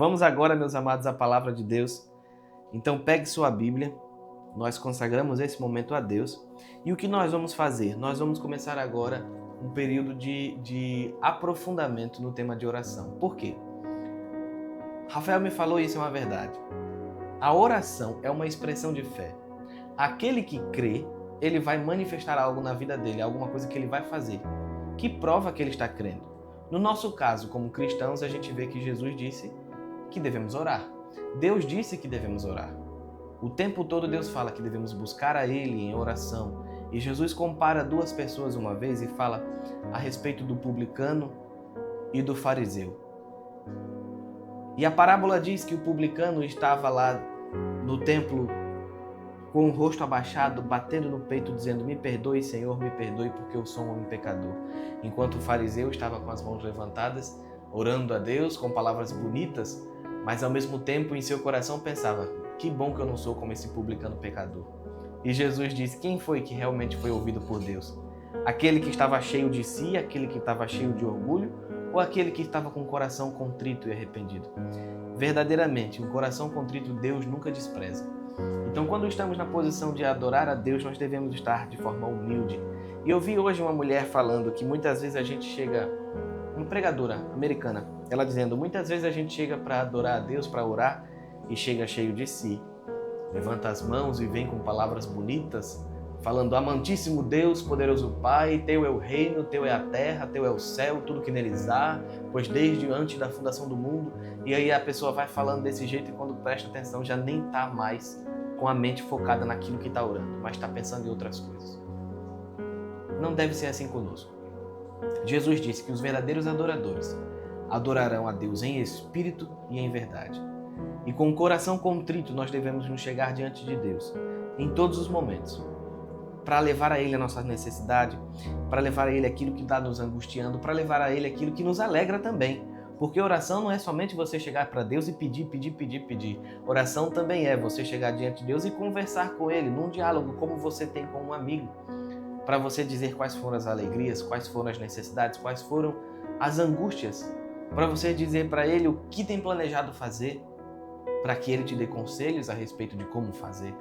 Vamos agora, meus amados, à palavra de Deus. Então pegue sua Bíblia, nós consagramos esse momento a Deus. E o que nós vamos fazer? Nós vamos começar agora um período de aprofundamento no tema de oração. Por quê? Rafael me falou isso, é uma verdade. A oração é uma expressão de fé. Aquele que crê, ele vai manifestar algo na vida dele, alguma coisa que ele vai fazer, que prova que ele está crendo. No nosso caso, como cristãos, a gente vê que Jesus disse que devemos orar. Deus disse que devemos orar. O tempo todo Deus fala que devemos buscar a Ele em oração. E Jesus compara duas pessoas uma vez e fala a respeito do publicano e do fariseu. E a parábola diz que o publicano estava lá no templo com o rosto abaixado, batendo no peito, dizendo: "Me perdoe, Senhor, me perdoe, porque eu sou um homem pecador." Enquanto o fariseu estava com as mãos levantadas, orando a Deus com palavras bonitas, mas ao mesmo tempo em seu coração pensava: "Que bom que eu não sou como esse publicano pecador." E Jesus disse: quem foi que realmente foi ouvido por Deus? Aquele que estava cheio de si, aquele que estava cheio de orgulho, ou aquele que estava com o coração contrito e arrependido? Verdadeiramente, um coração contrito Deus nunca despreza. Então, quando estamos na posição de adorar a Deus, nós devemos estar de forma humilde. E eu vi hoje uma mulher falando que muitas vezes a gente chega, uma pregadora americana, ela dizendo: muitas vezes a gente chega para adorar a Deus, para orar, e chega cheio de si. Levanta as mãos e vem com palavras bonitas, falando: amantíssimo Deus, poderoso Pai, teu é o reino, teu é a terra, teu é o céu, tudo que neles há, pois desde antes da fundação do mundo. E aí a pessoa vai falando desse jeito e quando presta atenção já nem está mais com a mente focada naquilo que está orando, mas está pensando em outras coisas. Não deve ser assim conosco. Jesus disse que os verdadeiros adoradores adorarão a Deus em espírito e em verdade. E com o coração contrito nós devemos nos chegar diante de Deus em todos os momentos, para levar a Ele a nossa necessidade, para levar a Ele aquilo que está nos angustiando, para levar a Ele aquilo que nos alegra também. Porque oração não é somente você chegar para Deus e pedir. Oração também é você chegar diante de Deus e conversar com Ele, num diálogo como você tem com um amigo, para você dizer quais foram as alegrias, quais foram as necessidades, quais foram as angústias, para você dizer para Ele o que tem planejado fazer, para que Ele te dê conselhos a respeito de como fazer.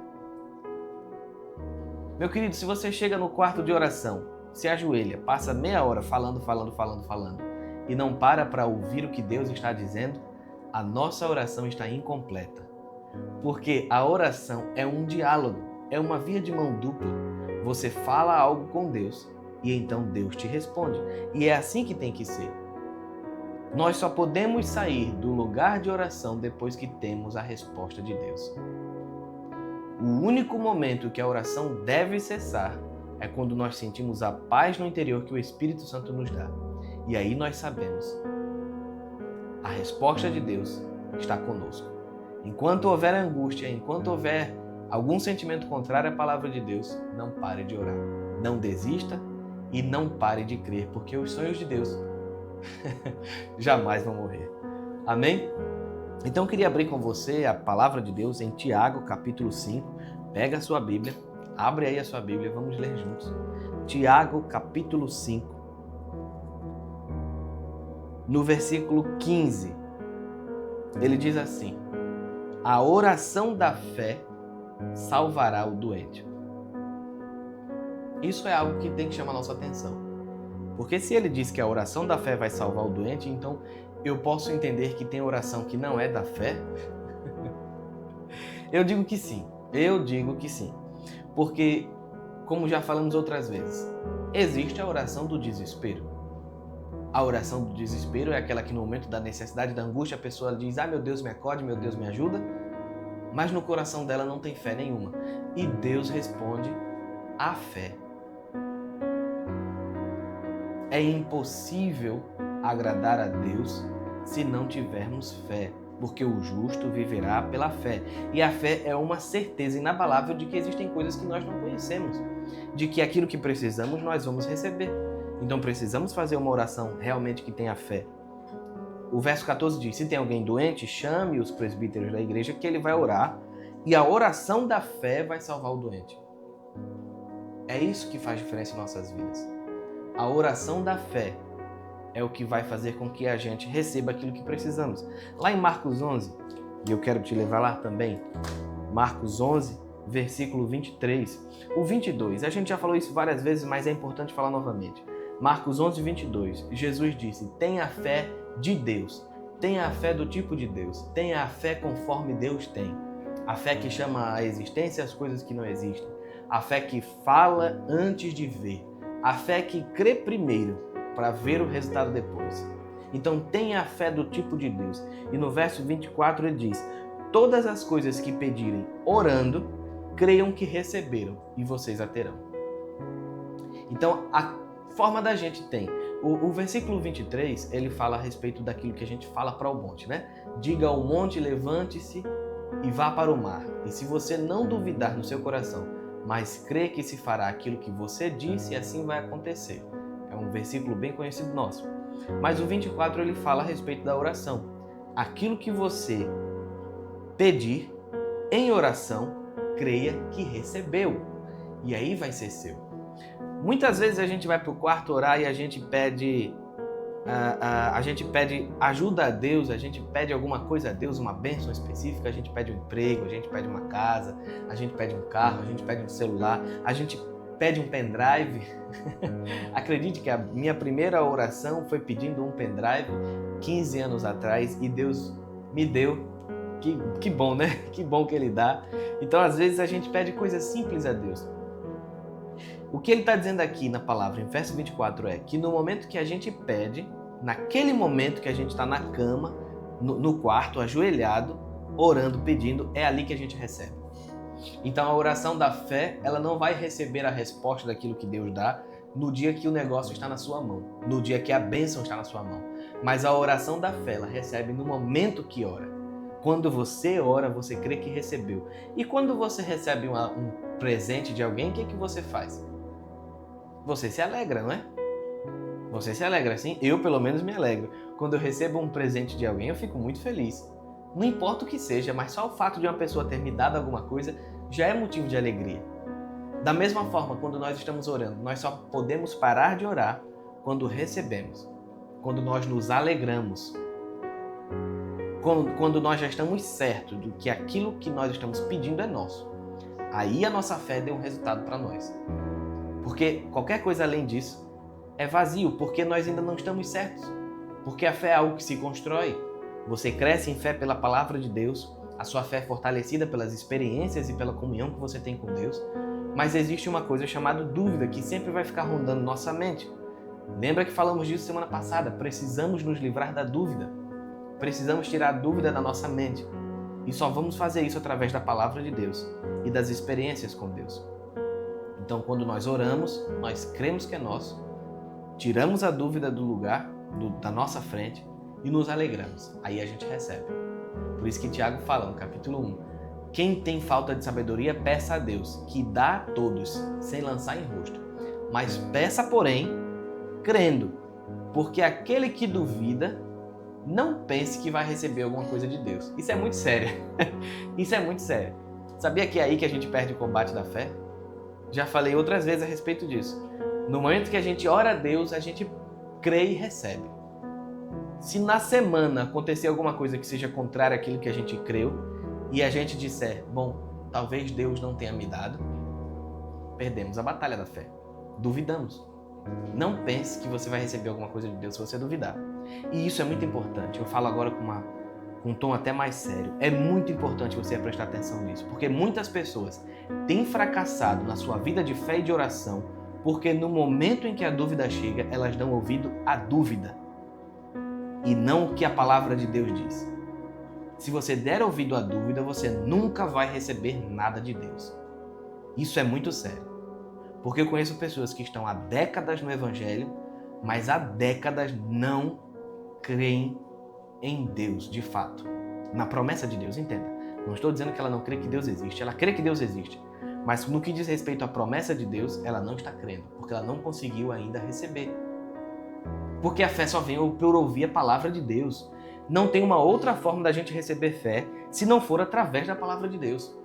Meu querido, se você chega no quarto de oração, se ajoelha, passa meia hora falando, e não para ouvir o que Deus está dizendo, a nossa oração está incompleta. Porque a oração é um diálogo, é uma via de mão dupla. Você fala algo com Deus e então Deus te responde. E é assim que tem que ser. Nós só podemos sair do lugar de oração depois que temos a resposta de Deus. O único momento que a oração deve cessar é quando nós sentimos a paz no interior que o Espírito Santo nos dá. E aí nós sabemos, a resposta de Deus está conosco. Enquanto houver angústia, enquanto houver algum sentimento contrário à palavra de Deus, não pare de orar. Não desista e não pare de crer, porque os sonhos de Deus jamais vão morrer. Amém? Então eu queria abrir com você a palavra de Deus em Tiago, capítulo 5. Pega a sua Bíblia, abre aí a sua Bíblia, vamos ler juntos. Tiago, capítulo 5. No versículo 15, ele diz assim: a oração da fé salvará o doente. Isso é algo que tem que chamar a nossa atenção. Porque se ele diz que a oração da fé vai salvar o doente, então eu posso entender que tem oração que não é da fé? Eu digo que sim. Porque, como já falamos outras vezes, existe a oração do desespero. A oração do desespero é aquela que no momento da necessidade, da angústia, a pessoa diz: ah, meu Deus, me acode, meu Deus, me ajuda. Mas no coração dela não tem fé nenhuma. E Deus responde à fé. É impossível agradar a Deus se não tivermos fé, porque o justo viverá pela fé. E a fé é uma certeza inabalável de que existem coisas que nós não conhecemos, de que aquilo que precisamos nós vamos receber. Então precisamos fazer uma oração realmente que tenha fé. O verso 14 diz: se tem alguém doente, chame os presbíteros da igreja que ele vai orar e a oração da fé vai salvar o doente. É isso que faz diferença em nossas vidas. A oração da fé é o que vai fazer com que a gente receba aquilo que precisamos. Lá em Marcos 11, e eu quero te levar lá também, Marcos 11, versículo 23, o 22, a gente já falou isso várias vezes, mas é importante falar novamente. Marcos 11, 22, Jesus disse, tenha a fé de Deus, tenha a fé do tipo de Deus, tenha a fé conforme Deus tem. A fé que chama à existência as coisas que não existem, a fé que fala antes de ver, a fé que crê primeiro para ver o resultado depois. Então tenha a fé do tipo de Deus. E no verso 24 ele diz, todas as coisas que pedirem orando, creiam que receberam e vocês a terão. Então a forma da gente tem. O versículo 23, ele fala a respeito daquilo que a gente fala para o monte, né? Diga ao monte, levante-se e vá para o mar. E se você não duvidar no seu coração, mas crê que se fará aquilo que você disse, assim vai acontecer. É um versículo bem conhecido nosso. Mas o 24 ele fala a respeito da oração. Aquilo que você pedir em oração, creia que recebeu. E aí vai ser seu. Muitas vezes a gente vai para o quarto orar e a gente pede ajuda a Deus, a gente pede alguma coisa a Deus, uma bênção específica, a gente pede um emprego, a gente pede uma casa, a gente pede um carro, a gente pede um celular, a gente pede um pendrive. Acredite que a minha primeira oração foi pedindo um pendrive 15 anos atrás e Deus me deu. Que bom, né? Que bom que Ele dá. Então, às vezes, a gente pede coisas simples a Deus. O que ele está dizendo aqui na palavra, em verso 24, é que no momento que a gente pede, naquele momento que a gente está na cama, no quarto, ajoelhado, orando, pedindo, é ali que a gente recebe. Então a oração da fé, ela não vai receber a resposta daquilo que Deus dá no dia que o negócio está na sua mão, no dia que a bênção está na sua mão. Mas a oração da fé, ela recebe no momento que ora. Quando você ora, você crê que recebeu. E quando você recebe um presente de alguém, o que você faz? Você se alegra, não é? Você se alegra, sim? Eu, pelo menos, me alegro. Quando eu recebo um presente de alguém, eu fico muito feliz. Não importa o que seja, mas só o fato de uma pessoa ter me dado alguma coisa já é motivo de alegria. Da mesma forma, quando nós estamos orando, nós só podemos parar de orar quando recebemos, quando nós nos alegramos, quando nós já estamos certos de que aquilo que nós estamos pedindo é nosso. Aí a nossa fé deu um resultado para nós. Porque qualquer coisa além disso é vazio, porque nós ainda não estamos certos. Porque a fé é algo que se constrói. Você cresce em fé pela palavra de Deus, a sua fé é fortalecida pelas experiências e pela comunhão que você tem com Deus. Mas existe uma coisa chamada dúvida que sempre vai ficar rondando nossa mente. Lembra que falamos disso semana passada? Precisamos nos livrar da dúvida. Precisamos tirar a dúvida da nossa mente. E só vamos fazer isso através da palavra de Deus e das experiências com Deus. Então, quando nós oramos, nós cremos que é nosso, tiramos a dúvida do lugar, da nossa frente e nos alegramos. Aí a gente recebe. Por isso que Tiago fala no capítulo 1, quem tem falta de sabedoria, peça a Deus, que dá a todos, sem lançar em rosto. Mas peça, porém, crendo, porque aquele que duvida, não pense que vai receber alguma coisa de Deus. Isso é muito sério. Isso é muito sério. Sabia que é aí que a gente perde o combate da fé? Já falei outras vezes a respeito disso. No momento que a gente ora a Deus, a gente crê e recebe. Se na semana acontecer alguma coisa que seja contrária àquilo que a gente creu e a gente disser, bom, talvez Deus não tenha me dado, perdemos a batalha da fé. Duvidamos. Não pense que você vai receber alguma coisa de Deus se você duvidar. E isso é muito importante. Eu falo agora com um tom até mais sério. É muito importante você prestar atenção nisso, porque muitas pessoas têm fracassado na sua vida de fé e de oração, porque no momento em que a dúvida chega, elas dão ouvido à dúvida e não o que a palavra de Deus diz. Se você der ouvido à dúvida, você nunca vai receber nada de Deus. Isso é muito sério, porque eu conheço pessoas que estão há décadas no Evangelho, mas há décadas não creem em Deus, de fato. Na promessa de Deus, entenda. Não estou dizendo que ela não crê que Deus existe. Ela crê que Deus existe. Mas no que diz respeito à promessa de Deus, ela não está crendo, porque ela não conseguiu ainda receber. Porque a fé só vem por ouvir a palavra de Deus. Não tem uma outra forma da gente receber fé se não for através da palavra de Deus.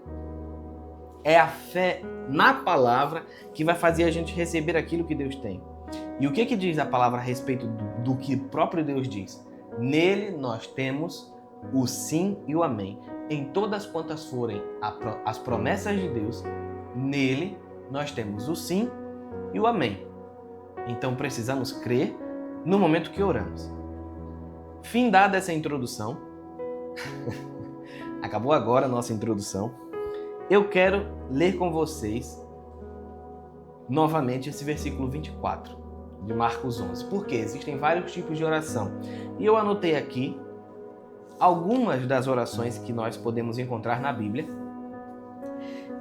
É a fé na palavra que vai fazer a gente receber aquilo que Deus tem. E o que diz a palavra a respeito do que o próprio Deus diz? Nele nós temos o sim e o amém. Em todas quantas forem as promessas de Deus, nele nós temos o sim e o amém. Então precisamos crer no momento que oramos. Findada essa introdução, acabou agora a nossa introdução, eu quero ler com vocês novamente esse versículo 24 de Marcos 11, porque existem vários tipos de oração. E eu anotei aqui algumas das orações que nós podemos encontrar na Bíblia,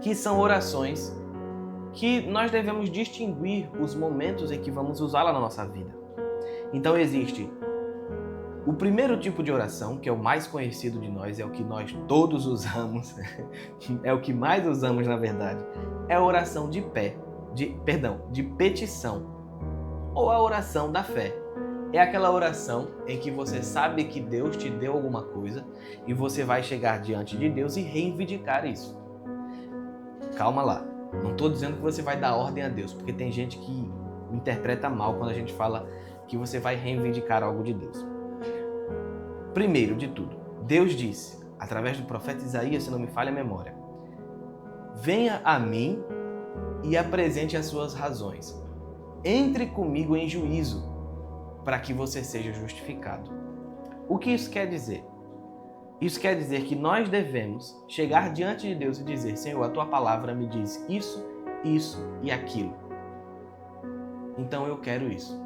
que são orações que nós devemos distinguir os momentos em que vamos usá-la na nossa vida. Então existe o primeiro tipo de oração, que é o mais conhecido de nós, é o que nós todos usamos, é o que mais usamos na verdade, é a oração de petição, ou a oração da fé. É aquela oração em que você sabe que Deus te deu alguma coisa e você vai chegar diante de Deus e reivindicar isso. Calma lá, não estou dizendo que você vai dar ordem a Deus, porque tem gente que interpreta mal quando a gente fala que você vai reivindicar algo de Deus. Primeiro de tudo, Deus disse, através do profeta Isaías, se não me falha a memória, venha a mim e apresente as suas razões. Entre comigo em juízo, para que você seja justificado. O que isso quer dizer? Isso quer dizer que nós devemos chegar diante de Deus e dizer, Senhor, a tua palavra me diz isso, isso e aquilo. Então eu quero isso.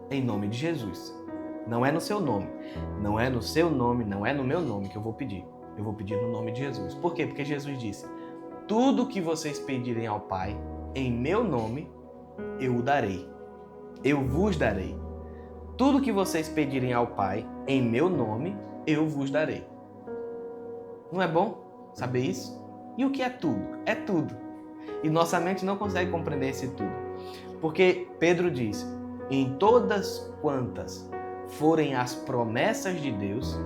Em nome de Jesus. Não é no seu nome, não é no seu nome, não é no meu nome que eu vou pedir. Eu vou pedir no nome de Jesus. Por quê? Porque Jesus disse, tudo que vocês pedirem ao Pai, em meu nome, eu o darei. Eu vos darei. Tudo que vocês pedirem ao Pai, em meu nome, eu vos darei. Não é bom saber isso? E o que é tudo? É tudo. E nossa mente não consegue compreender esse tudo. Porque Pedro diz, em todas quantas forem as promessas de Deus,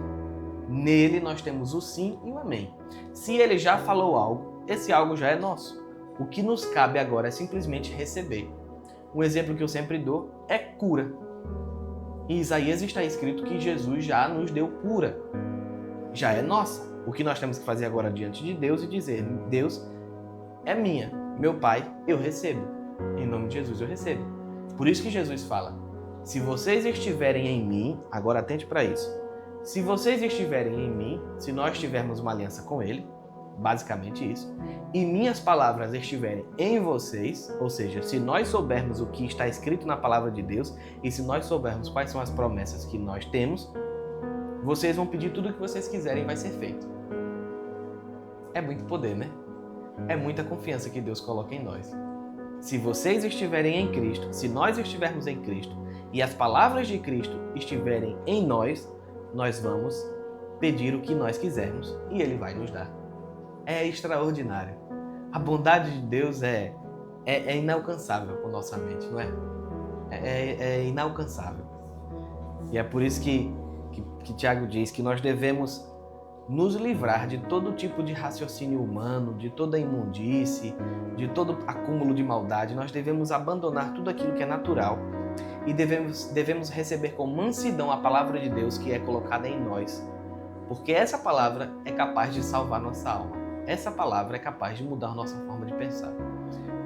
nele nós temos o sim e o amém. Se ele já falou algo, esse algo já é nosso. O que nos cabe agora é simplesmente receber. Um exemplo que eu sempre dou é cura. Em Isaías está escrito que Jesus já nos deu cura. Já é nossa. O que nós temos que fazer agora diante de Deus e dizer, Deus é minha, meu Pai, eu recebo. Em nome de Jesus eu recebo. Por isso que Jesus fala, se vocês estiverem em mim, agora atente para isso, se vocês estiverem em mim, se nós tivermos uma aliança com Ele, basicamente isso, e minhas palavras estiverem em vocês, ou seja, se nós soubermos o que está escrito na palavra de Deus e se nós soubermos quais são as promessas que nós temos, vocês vão pedir tudo o que vocês quiserem e vai ser feito. É muito poder, né? É muita confiança que Deus coloca em nós. Se vocês estiverem em Cristo, se nós estivermos em Cristo e as palavras de Cristo estiverem em nós, nós vamos pedir o que nós quisermos e Ele vai nos dar. É extraordinário. A bondade de Deus é inalcançável com nossa mente, não é? É inalcançável. E é por isso que Tiago diz que nós devemos nos livrar de todo tipo de raciocínio humano, de toda imundície, de todo acúmulo de maldade. Nós devemos abandonar tudo aquilo que é natural e devemos receber com mansidão a palavra de Deus que é colocada em nós. Porque essa palavra é capaz de salvar nossa alma. Essa palavra é capaz de mudar nossa forma de pensar.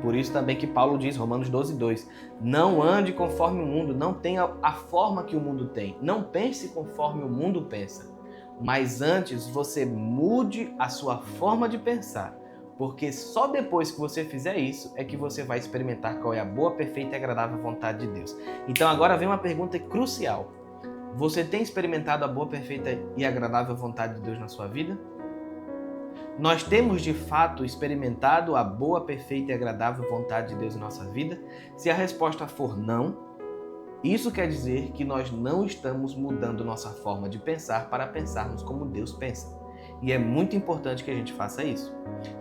Por isso também que Paulo diz, Romanos 12:2, não ande conforme o mundo, não tenha a forma que o mundo tem. Não pense conforme o mundo pensa. Mas antes você mude a sua forma de pensar. Porque só depois que você fizer isso é que você vai experimentar qual é a boa, perfeita e agradável vontade de Deus. Então agora vem uma pergunta crucial. Você tem experimentado a boa, perfeita e agradável vontade de Deus na sua vida? Nós temos de fato experimentado a boa, perfeita e agradável vontade de Deus em nossa vida? Se a resposta for não, isso quer dizer que nós não estamos mudando nossa forma de pensar para pensarmos como Deus pensa. E é muito importante que a gente faça isso.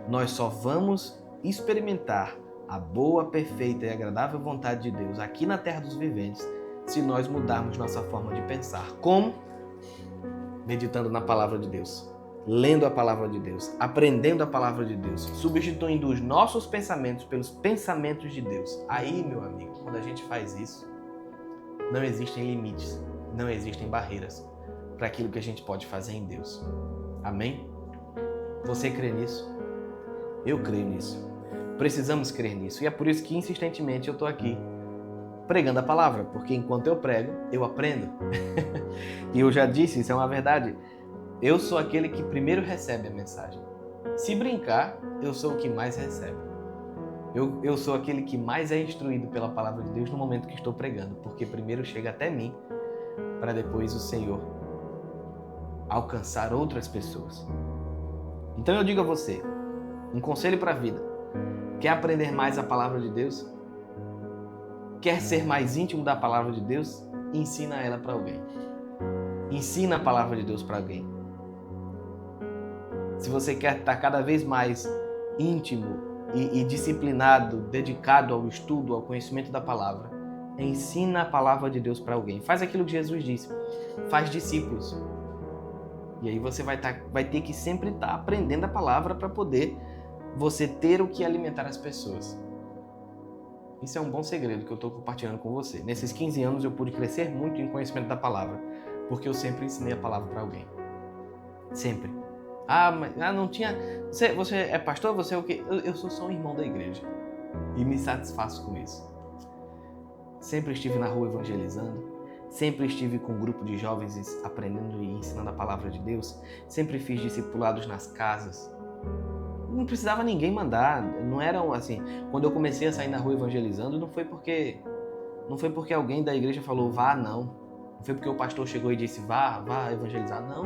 Nós só vamos experimentar a boa, perfeita e agradável vontade de Deus aqui na terra dos viventes se nós mudarmos nossa forma de pensar. Como? Meditando na palavra de Deus. lendo a palavra de Deus, aprendendo a palavra de Deus, substituindo os nossos pensamentos pelos pensamentos de Deus. Aí, meu amigo, quando a gente faz isso, não existem limites, não existem barreiras para aquilo que a gente pode fazer em Deus. Amém? Você crê nisso? Eu creio nisso. Precisamos crer nisso. E é por isso que insistentemente eu estou aqui pregando a palavra, porque enquanto eu prego, eu aprendo. E eu já disse, isso é uma verdade. Eu sou aquele que primeiro recebe a mensagem. Se brincar, eu sou o que mais recebe. Eu sou aquele que mais é instruído pela palavra de Deus no momento que estou pregando, porque primeiro chega até mim, para depois o Senhor alcançar outras pessoas. Então eu digo a você, um conselho para a vida. Quer aprender mais a palavra de Deus? Quer ser mais íntimo da palavra de Deus? Ensina ela para alguém. Ensina a palavra de Deus para alguém. Se você quer estar cada vez mais íntimo e disciplinado, dedicado ao estudo, ao conhecimento da palavra, ensina a palavra de Deus para alguém. Faz aquilo que Jesus disse. Faz discípulos. E aí você vai ter que sempre estar aprendendo a palavra para poder você ter o que alimentar as pessoas. Isso é um bom segredo que eu estou compartilhando com você. Nesses 15 anos eu pude crescer muito em conhecimento da palavra, porque eu sempre ensinei a palavra para alguém. Sempre. Mas não tinha... Você é pastor? Você é o quê? Eu sou só um irmão da igreja. E me satisfaço com isso. Sempre estive na rua evangelizando. Sempre estive com um grupo de jovens aprendendo e ensinando a palavra de Deus. Sempre fiz discipulados nas casas. Não precisava ninguém mandar. Não era assim. Quando eu comecei a sair na rua evangelizando, não foi porque alguém da igreja falou vá, não. Não foi porque o pastor chegou e disse vá evangelizar, não.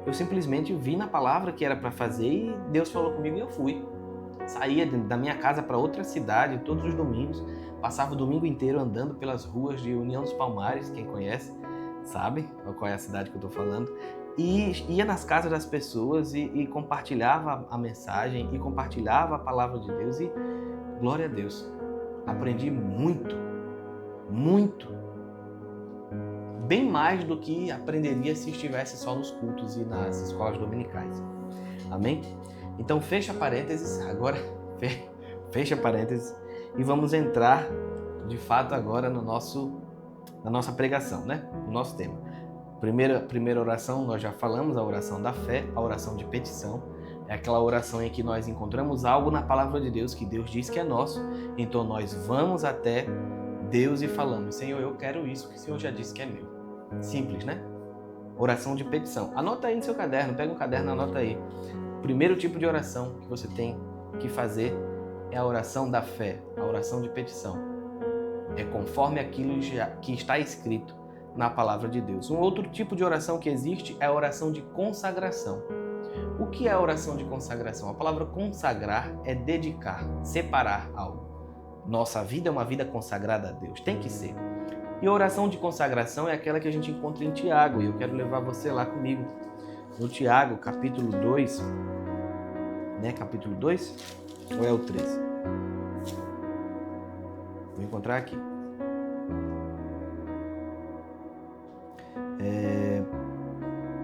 Eu simplesmente vi na palavra que era para fazer e Deus falou comigo e eu fui. Saía da minha casa para outra cidade todos os domingos. Passava o domingo inteiro andando pelas ruas de União dos Palmares, quem conhece sabe qual é a cidade que eu estou falando. E ia nas casas das pessoas e compartilhava a mensagem e compartilhava a palavra de Deus e glória a Deus. Aprendi muito, muito. Bem mais do que aprenderia se estivesse só nos cultos e nas escolas dominicais. Amém? Então fecha parênteses, agora fecha parênteses e vamos entrar de fato agora na nossa pregação, né? No nosso tema. Primeira oração, nós já falamos, a oração da fé, a oração de petição. É aquela oração em que nós encontramos algo na palavra de Deus que Deus diz que é nosso. Então nós vamos até Deus e falamos, Senhor, eu quero isso que o Senhor já disse que é meu. Simples, né? Oração de petição. Anota aí no seu caderno, pega um caderno, anota aí. O primeiro tipo de oração que você tem que fazer é a oração da fé, a oração de petição. É conforme aquilo que está escrito na palavra de Deus. Um outro tipo de oração que existe é a oração de consagração. O que é a oração de consagração? A palavra consagrar é dedicar, separar algo. Nossa vida é uma vida consagrada a Deus, tem que ser. E a oração de consagração é aquela que a gente encontra em Tiago, e eu quero levar você lá comigo. No Tiago, capítulo 2, né? Capítulo 2? Ou é o 3? Vou encontrar aqui.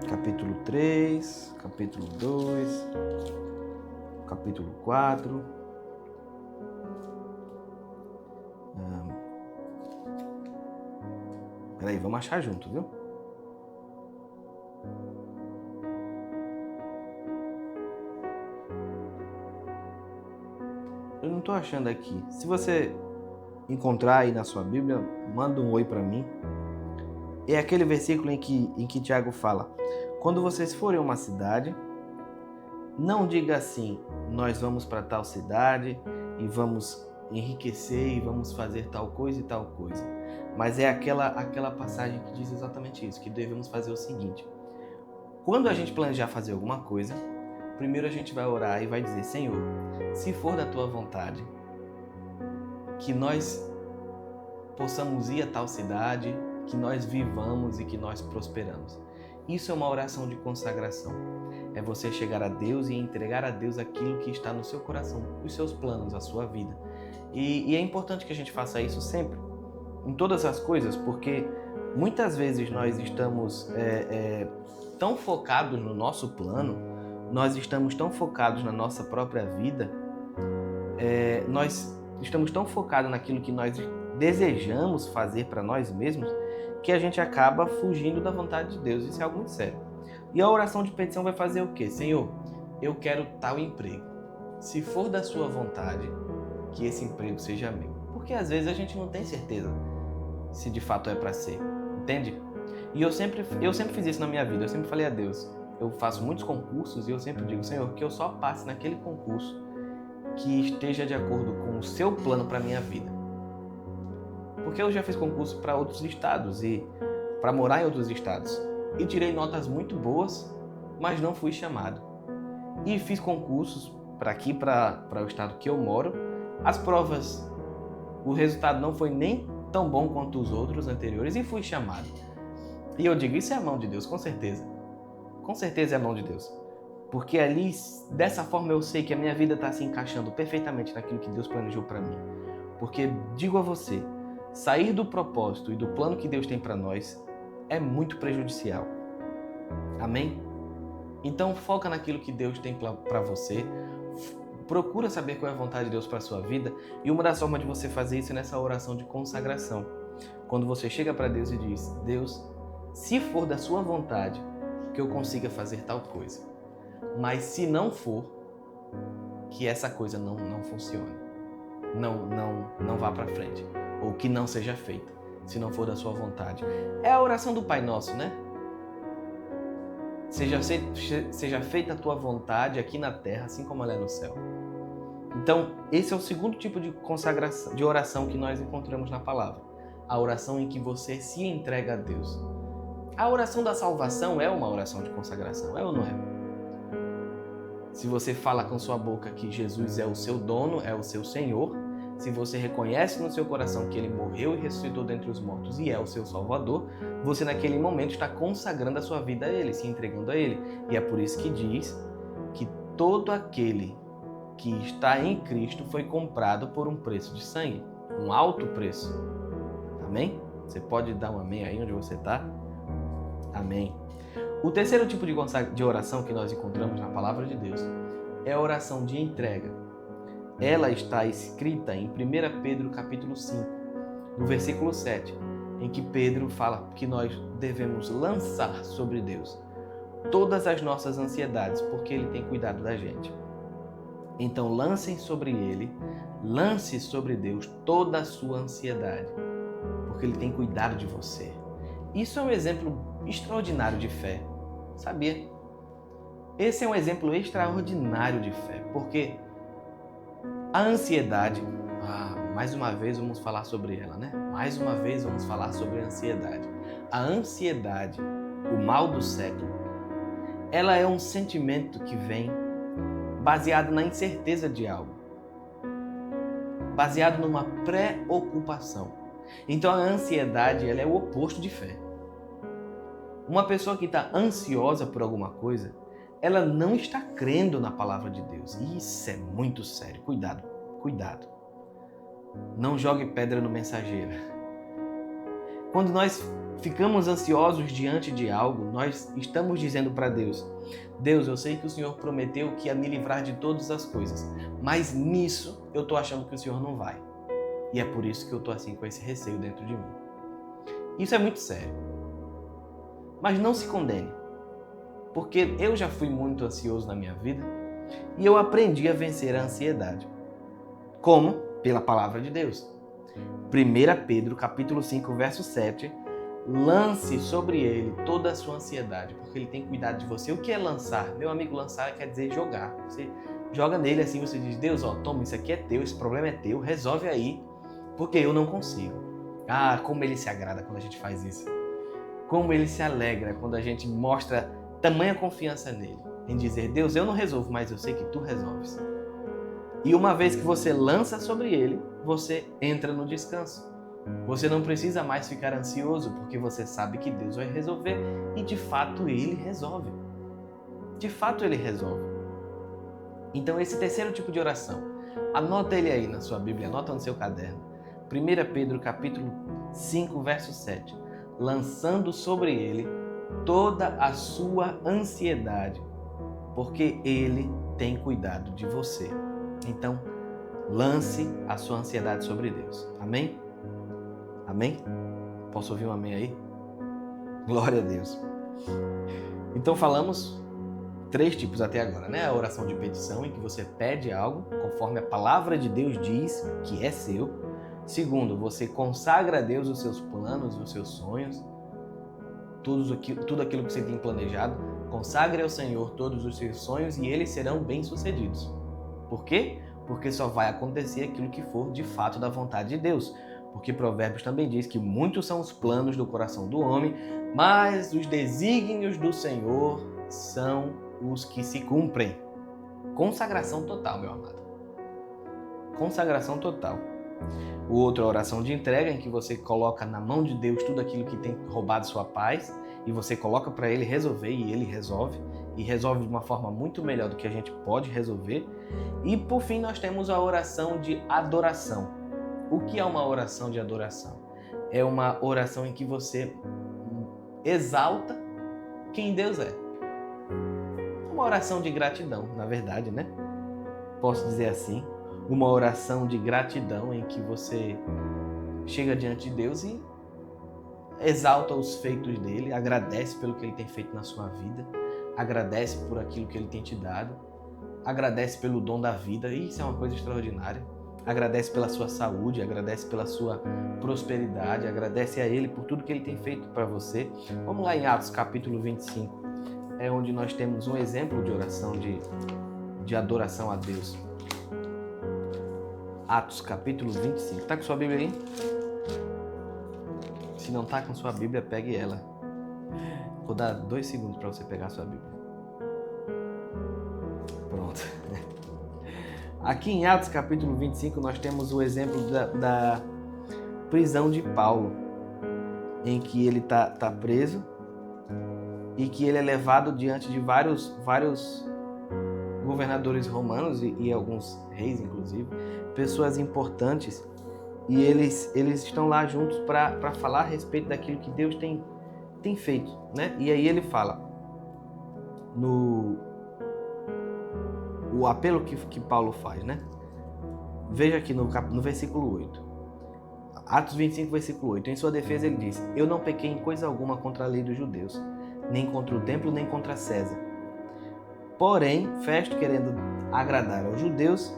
Capítulo 3, capítulo 2, capítulo 4. Peraí, vamos achar junto, viu? Eu não estou achando aqui. Se você encontrar aí na sua Bíblia, manda um oi para mim. É aquele versículo em que Tiago fala: quando vocês forem a uma cidade, não diga assim, nós vamos para tal cidade e vamos enriquecer e vamos fazer tal coisa e tal coisa. Mas é aquela passagem que diz exatamente isso, que devemos fazer o seguinte: quando a gente planejar fazer alguma coisa, primeiro a gente vai orar e vai dizer, Senhor, se for da tua vontade, que nós possamos ir a tal cidade, que nós vivamos e que nós prosperamos. Isso é uma oração de consagração. É você chegar a Deus e entregar a Deus aquilo que está no seu coração, os seus planos, a sua vida. E é importante que a gente faça isso sempre, em todas as coisas, porque muitas vezes nós estamos tão focados no nosso plano, nós estamos tão focados na nossa própria vida, nós estamos tão focados naquilo que nós desejamos fazer para nós mesmos, que a gente acaba fugindo da vontade de Deus. Isso é algo muito sério. E a oração de petição vai fazer o quê? Senhor, eu quero tal emprego. Se for da sua vontade, que esse emprego seja meu. Porque às vezes a gente não tem certeza se de fato é para ser. Entende? E eu sempre fiz isso na minha vida. Eu sempre falei a Deus, eu faço muitos concursos e eu sempre digo, Senhor, que eu só passe naquele concurso que esteja de acordo com o seu plano para minha vida. Porque eu já fiz concurso para outros estados e para morar em outros estados. E tirei notas muito boas, mas não fui chamado. E fiz concursos para aqui, para o estado que eu moro. As provas, o resultado não foi nem tão bom quanto os outros anteriores e fui chamado. E eu digo, isso é a mão de Deus, com certeza. Com certeza é a mão de Deus. Porque ali, dessa forma, eu sei que a minha vida está se encaixando perfeitamente naquilo que Deus planejou para mim. Porque, digo a você, sair do propósito e do plano que Deus tem para nós é muito prejudicial. Amém? Então, foca naquilo que Deus tem para você. Procura saber qual é a vontade de Deus para a sua vida. E uma das formas de você fazer isso é nessa oração de consagração. Quando você chega para Deus e diz, Deus, se for da sua vontade, que eu consiga fazer tal coisa. Mas se não for, que essa coisa não funcione. Não vá para frente. Ou que não seja feita, se não for da sua vontade. É a oração do Pai Nosso, né? Seja feita a tua vontade aqui na terra, assim como ela é no céu. Então, esse é o segundo tipo de consagração, de oração que nós encontramos na palavra. A oração em que você se entrega a Deus. A oração da salvação é uma oração de consagração, é ou não é? Se você fala com sua boca que Jesus é o seu dono, é o seu Senhor, se você reconhece no seu coração que Ele morreu e ressuscitou dentre os mortos e é o seu Salvador, você naquele momento está consagrando a sua vida a Ele, se entregando a Ele. E é por isso que diz que todo aquele que está em Cristo foi comprado por um preço de sangue, um alto preço. Amém? Você pode dar um amém aí onde você está? Amém. O terceiro tipo de oração que nós encontramos na Palavra de Deus é a oração de entrega. Ela está escrita em 1 Pedro capítulo 5, no versículo 7, em que Pedro fala que nós devemos lançar sobre Deus todas as nossas ansiedades, porque Ele tem cuidado da gente. Então lance sobre Deus toda a sua ansiedade, porque Ele tem cuidado de você. Isso é um exemplo extraordinário de fé, sabia? Esse é um exemplo extraordinário de fé, porque a ansiedade, mais uma vez vamos falar sobre ela, né? Mais uma vez vamos falar sobre a ansiedade. A ansiedade, o mal do século, ela é um sentimento que vem baseado na incerteza de algo, baseado numa preocupação. Então a ansiedade, ela é o oposto de fé. Uma pessoa que está ansiosa por alguma coisa, ela não está crendo na palavra de Deus. Isso é muito sério. Cuidado, cuidado. Não jogue pedra no mensageiro. Quando nós ficamos ansiosos diante de algo, nós estamos dizendo para Deus, Deus, eu sei que o Senhor prometeu que ia me livrar de todas as coisas, mas nisso eu estou achando que o Senhor não vai. E é por isso que eu estou assim com esse receio dentro de mim. Isso é muito sério. Mas não se condene, porque eu já fui muito ansioso na minha vida e eu aprendi a vencer a ansiedade. Como? Pela palavra de Deus. 1 Pedro capítulo 5, verso 7, lance sobre ele toda a sua ansiedade, porque ele tem cuidado de você. O que é lançar? Meu amigo, lançar quer dizer jogar. Você joga nele assim, você diz, Deus, toma, isso aqui é teu, esse problema é teu, resolve aí, porque eu não consigo. Como ele se agrada quando a gente faz isso. Como ele se alegra quando a gente mostra tamanha confiança nele, em dizer, Deus, eu não resolvo, mas eu sei que tu resolves. E uma vez que você lança sobre ele, você entra no descanso. Você não precisa mais ficar ansioso, porque você sabe que Deus vai resolver. E de fato ele resolve. De fato ele resolve. Então esse terceiro tipo de oração, anota ele aí na sua Bíblia, anota no seu caderno. 1 Pedro capítulo 5, verso 7. Lançando sobre ele toda a sua ansiedade, porque Ele tem cuidado de você. Então, lance a sua ansiedade sobre Deus. Amém? Amém? Posso ouvir um amém aí? Glória a Deus. Então falamos 3 tipos até agora, né? A oração de petição, em que você pede algo conforme a palavra de Deus diz que é seu. Segundo, você consagra a Deus os seus planos, os seus sonhos, tudo aquilo que você tem planejado. Consagre ao Senhor todos os seus sonhos e eles serão bem-sucedidos. Por quê? Porque só vai acontecer aquilo que for de fato da vontade de Deus. Porque Provérbios também diz que muitos são os planos do coração do homem, mas os desígnios do Senhor são os que se cumprem. Consagração total, meu amado. Consagração total. O outro é a oração de entrega, em que você coloca na mão de Deus tudo aquilo que tem roubado sua paz e você coloca para Ele resolver e Ele resolve. E resolve de uma forma muito melhor do que a gente pode resolver. E por fim nós temos a oração de adoração. O que é uma oração de adoração? É uma oração em que você exalta quem Deus é. Uma oração de gratidão, na verdade, né? Posso dizer assim. Uma oração de gratidão em que você chega diante de Deus e exalta os feitos dele, agradece pelo que ele tem feito na sua vida, agradece por aquilo que ele tem te dado, agradece pelo dom da vida, e isso é uma coisa extraordinária. Agradece pela sua saúde, agradece pela sua prosperidade, agradece a Ele por tudo que Ele tem feito para você. Vamos lá em Atos capítulo 25, é onde nós temos um exemplo de oração, de adoração a Deus. Atos capítulo 25. Tá com sua Bíblia aí? Se não tá com sua Bíblia, pegue ela. Vou dar 2 segundos para você pegar a sua Bíblia. Pronto. Aqui em Atos capítulo 25 nós temos o exemplo da prisão de Paulo, em que ele tá preso e que ele é levado diante de vários governadores romanos e alguns reis, inclusive, pessoas importantes, e eles estão lá juntos para falar a respeito daquilo que Deus tem feito, né? E aí ele fala o apelo que Paulo faz, né? Veja aqui no versículo 8. Atos 25, versículo 8. Em sua defesa ele diz: eu não pequei em coisa alguma contra a lei dos judeus, nem contra o templo, nem contra César. Porém, Festo, querendo agradar aos judeus,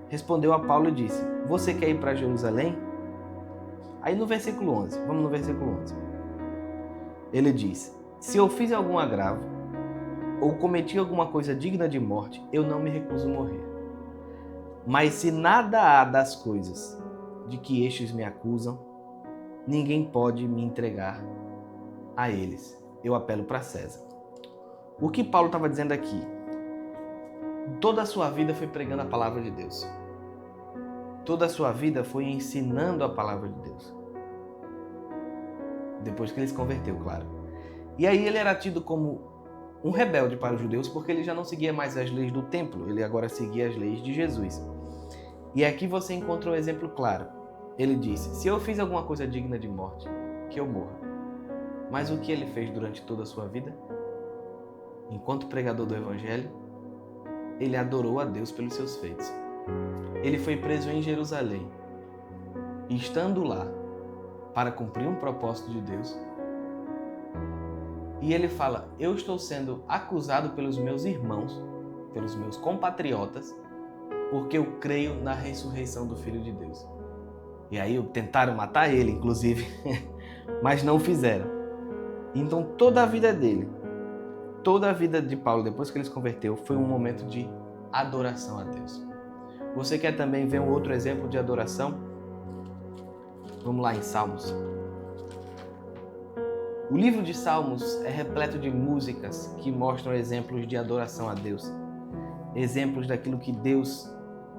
respondeu a Paulo e disse: você quer ir para Jerusalém? Aí no versículo 11, vamos no versículo 11. Ele diz: se eu fiz algum agravo, ou cometi alguma coisa digna de morte, eu não me recuso a morrer. Mas se nada há das coisas de que estes me acusam, ninguém pode me entregar a eles. Eu apelo para César. O que Paulo estava dizendo aqui? Toda a sua vida foi pregando a palavra de Deus. Toda a sua vida foi ensinando a palavra de Deus. Depois que ele se converteu, claro. E aí ele era tido como um rebelde para os judeus, porque ele já não seguia mais as leis do templo, ele agora seguia as leis de Jesus. E aqui você encontra um exemplo claro. Ele disse: se eu fiz alguma coisa digna de morte, que eu morra. Mas o que ele fez durante toda a sua vida? Enquanto pregador do Evangelho, ele adorou a Deus pelos seus feitos. Ele foi preso em Jerusalém. E estando lá, para cumprir um propósito de Deus, e ele fala: eu estou sendo acusado pelos meus irmãos, pelos meus compatriotas, porque eu creio na ressurreição do Filho de Deus. E aí tentaram matar ele, inclusive, mas não fizeram. Então toda a vida dele, toda a vida de Paulo, depois que ele se converteu, foi um momento de adoração a Deus. Você quer também ver um outro exemplo de adoração? Vamos lá em Salmos. O livro de Salmos é repleto de músicas que mostram exemplos de adoração a Deus. Exemplos daquilo que Deus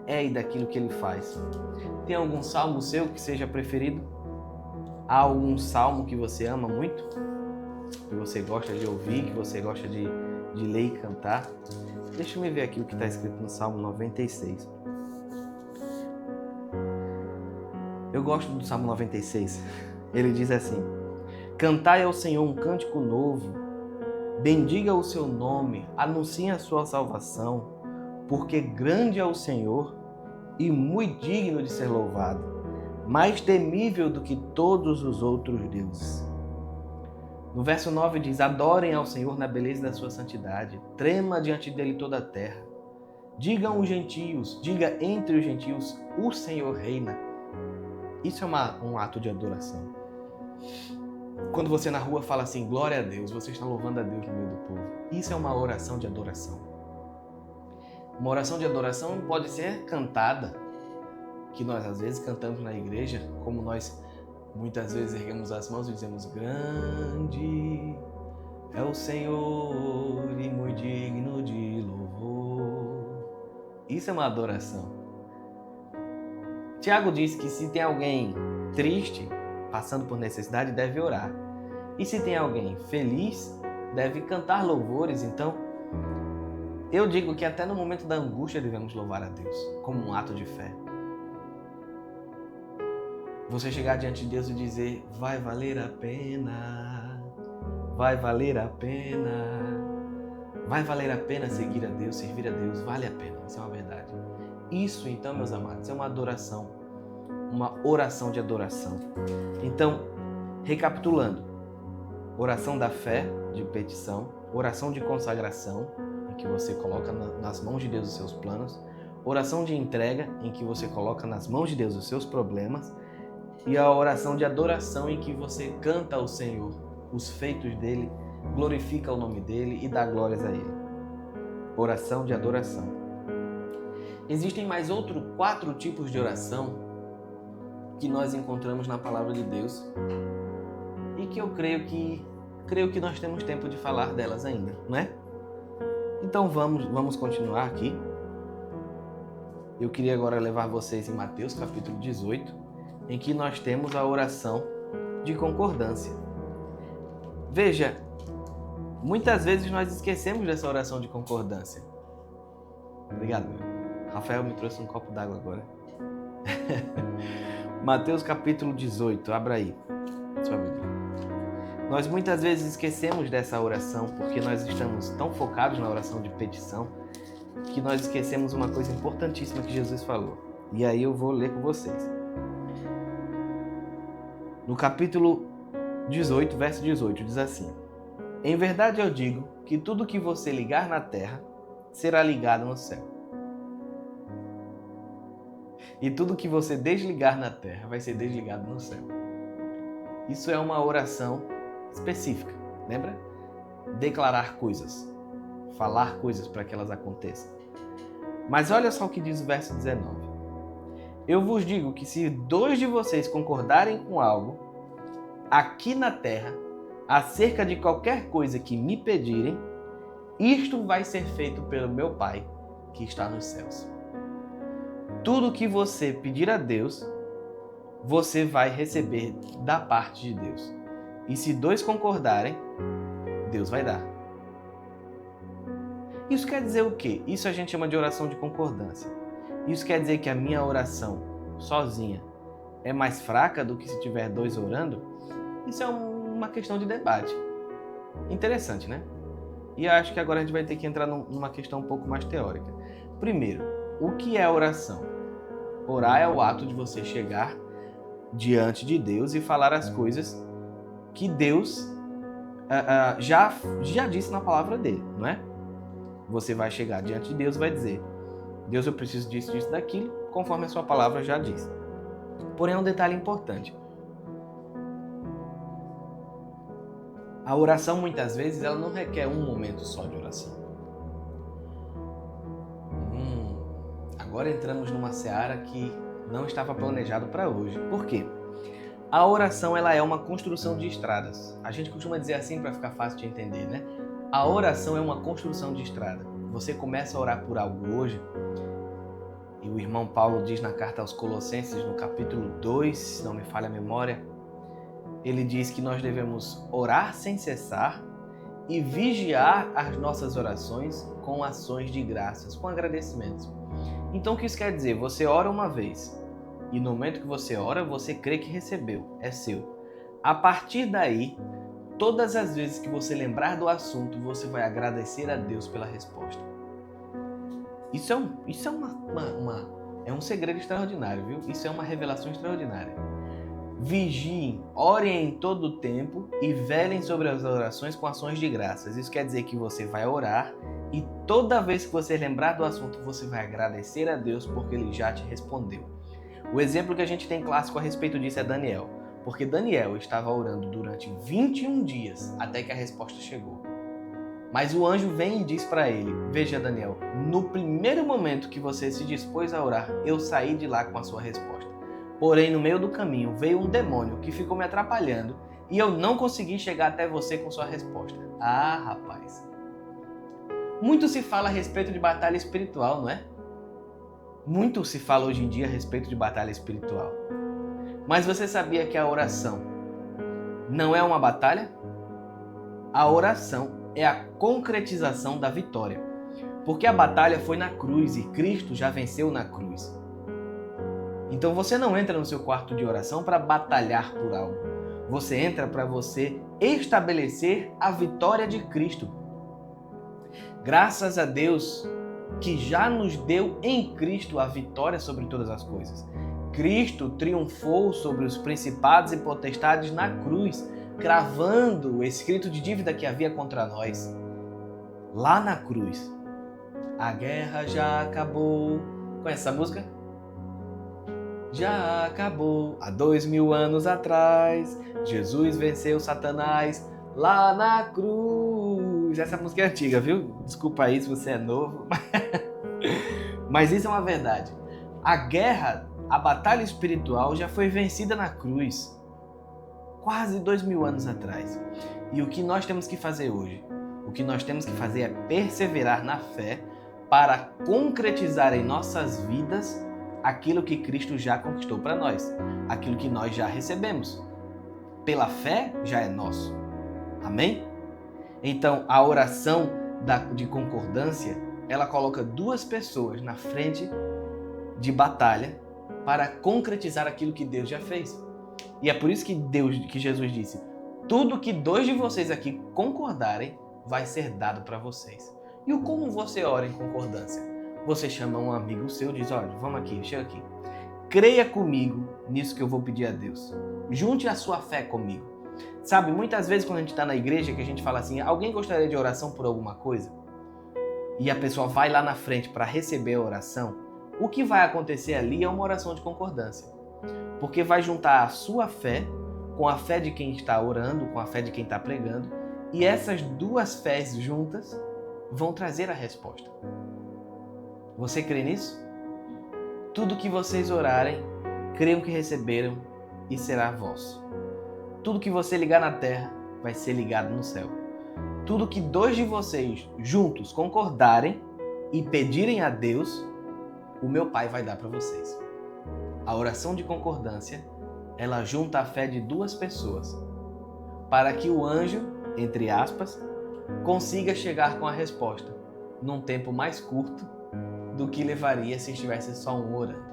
é e daquilo que Ele faz. Tem algum salmo seu que seja preferido? Há algum salmo que você ama muito? Que você gosta de ouvir, que você gosta de ler e cantar? Deixa eu ver aqui o que está escrito no Salmo 96. Eu gosto do Salmo 96. Ele diz assim: Cantai ao Senhor um cântico novo, bendiga o seu nome, anuncie a sua salvação, porque grande é o Senhor e muito digno de ser louvado, mais temível do que todos os outros deuses. No verso 9 diz: adorem ao Senhor na beleza da sua santidade, trema diante dele toda a terra. Digam os gentios, diga entre os gentios, o Senhor reina. Isso é um ato de adoração. Quando você na rua fala assim, glória a Deus, você está louvando a Deus no meio do povo. Isso é uma oração de adoração. Uma oração de adoração pode ser cantada, que nós às vezes cantamos na igreja, como nós muitas vezes erguemos as mãos e dizemos: grande é o Senhor e muito digno de louvor. Isso é uma adoração. Tiago diz que se tem alguém triste, passando por necessidade, deve orar. E se tem alguém feliz, deve cantar louvores. Então, eu digo que até no momento da angústia devemos louvar a Deus, como um ato de fé. Você chegar diante de Deus e dizer: vai valer a pena, vai valer a pena, vai valer a pena seguir a Deus, servir a Deus, vale a pena, isso é uma verdade. Isso então, meus amados, é uma adoração, uma oração de adoração. Então, recapitulando: oração da fé, de petição, oração de consagração, em que você coloca nas mãos de Deus os seus planos, oração de entrega, em que você coloca nas mãos de Deus os seus problemas, e a oração de adoração, em que você canta ao Senhor os feitos dele, glorifica o nome dele e dá glórias a ele. Oração de adoração. Existem mais 4 tipos de oração que nós encontramos na palavra de Deus e que eu creio que nós temos tempo de falar delas ainda, não é? Então vamos continuar aqui. Eu queria agora levar vocês em Mateus capítulo 18, em que nós temos a oração de concordância. Veja, muitas vezes nós esquecemos dessa oração de concordância. Obrigado, meu. Rafael me trouxe um copo d'água agora. Mateus capítulo 18, abra aí sua Bíblia. Nós muitas vezes esquecemos dessa oração porque nós estamos tão focados na oração de petição que nós esquecemos uma coisa importantíssima que Jesus falou. E aí eu vou ler com vocês. No capítulo 18, verso 18, diz assim: em verdade eu digo que tudo que você ligar na terra será ligado no céu. E tudo que você desligar na terra vai ser desligado no céu. Isso é uma oração específica, lembra? Declarar coisas, falar coisas para que elas aconteçam. Mas olha só o que diz o verso 19. Eu vos digo que se 2 de vocês concordarem com algo aqui na terra, acerca de qualquer coisa que me pedirem, isto vai ser feito pelo meu Pai que está nos céus. Tudo que você pedir a Deus, você vai receber da parte de Deus. E se 2 concordarem, Deus vai dar. Isso quer dizer o quê? Isso a gente chama de oração de concordância. Isso quer dizer que a minha oração sozinha é mais fraca do que se tiver 2 orando? Isso é uma questão de debate. Interessante, né? E eu acho que agora a gente vai ter que entrar numa questão um pouco mais teórica. Primeiro, o que é oração? Orar é o ato de você chegar diante de Deus e falar as coisas que Deus já disse na palavra dele, não é? Você vai chegar diante de Deus e vai dizer: Deus, eu preciso disso, disso, daquilo, conforme a sua palavra já diz. Porém, é um detalhe importante. A oração, muitas vezes, ela não requer um momento só de oração. Agora entramos numa seara que não estava planejado para hoje. Por quê? A oração, ela é uma construção de estradas. A gente costuma dizer assim para ficar fácil de entender, né? A oração é uma construção de estrada. Você começa a orar por algo hoje, e o irmão Paulo diz na carta aos Colossenses, no capítulo 2, se não me falha a memória, ele diz que nós devemos orar sem cessar e vigiar as nossas orações com ações de graças, com agradecimentos. Então o que isso quer dizer? Você ora uma vez e no momento que você ora, você crê que recebeu, é seu. A partir daí, todas as vezes que você lembrar do assunto, você vai agradecer a Deus pela resposta. Isso é um segredo extraordinário, viu? Isso é uma revelação extraordinária. Vigiem, orem em todo o tempo e velem sobre as orações com ações de graças. Isso quer dizer que você vai orar e toda vez que você lembrar do assunto, você vai agradecer a Deus porque Ele já te respondeu. O exemplo que a gente tem clássico a respeito disso é Daniel, porque Daniel estava orando durante 21 dias até que a resposta chegou. Mas o anjo vem e diz para ele: veja, Daniel, no primeiro momento que você se dispôs a orar, eu saí de lá com a sua resposta. Porém, no meio do caminho veio um demônio que ficou me atrapalhando e eu não consegui chegar até você com sua resposta. Ah, rapaz. Muito se fala a respeito de batalha espiritual, não é? Muito se fala hoje em dia a respeito de batalha espiritual. Mas você sabia que a oração não é uma batalha? A oração é a concretização da vitória. Porque a batalha foi na cruz e Cristo já venceu na cruz. Então você não entra no seu quarto de oração para batalhar por algo. Você entra para você estabelecer a vitória de Cristo. Graças a Deus que já nos deu em Cristo a vitória sobre todas as coisas. Cristo triunfou sobre os principados e potestades na cruz, cravando o escrito de dívida que havia contra nós. Lá na cruz. A guerra já acabou. Conhece essa música? Já acabou. Há 2000 anos atrás, Jesus venceu Satanás lá na cruz. Essa música é antiga, viu? Desculpa aí se você é novo. Mas isso é uma verdade. A guerra, a batalha espiritual já foi vencida na cruz. Quase 2000 anos atrás. E o que nós temos que fazer hoje? O que nós temos que fazer é perseverar na fé para concretizar em nossas vidas aquilo que Cristo já conquistou para nós, aquilo que nós já recebemos. Pela fé já é nosso. Amém? Então, a oração de concordância, ela coloca duas pessoas na frente de batalha para concretizar aquilo que Deus já fez. E é por isso que Jesus disse: tudo que dois de vocês aqui concordarem vai ser dado para vocês. E o como você ora em concordância? Você chama um amigo seu e diz: olha, vamos aqui, chega aqui. Creia comigo nisso que eu vou pedir a Deus. Junte a sua fé comigo. Sabe, muitas vezes quando a gente está na igreja, que a gente fala assim: alguém gostaria de oração por alguma coisa? E a pessoa vai lá na frente para receber a oração, o que vai acontecer ali é uma oração de concordância. Porque vai juntar a sua fé com a fé de quem está orando, com a fé de quem está pregando, e essas duas fés juntas vão trazer a resposta. Você crê nisso? Tudo que vocês orarem, creiam que receberam e será vosso. Tudo que você ligar na terra vai ser ligado no céu. Tudo que dois de vocês juntos concordarem e pedirem a Deus, o meu Pai vai dar para vocês. A oração de concordância, ela junta a fé de duas pessoas para que o anjo, entre aspas, consiga chegar com a resposta num tempo mais curto do que levaria se estivesse só um orando.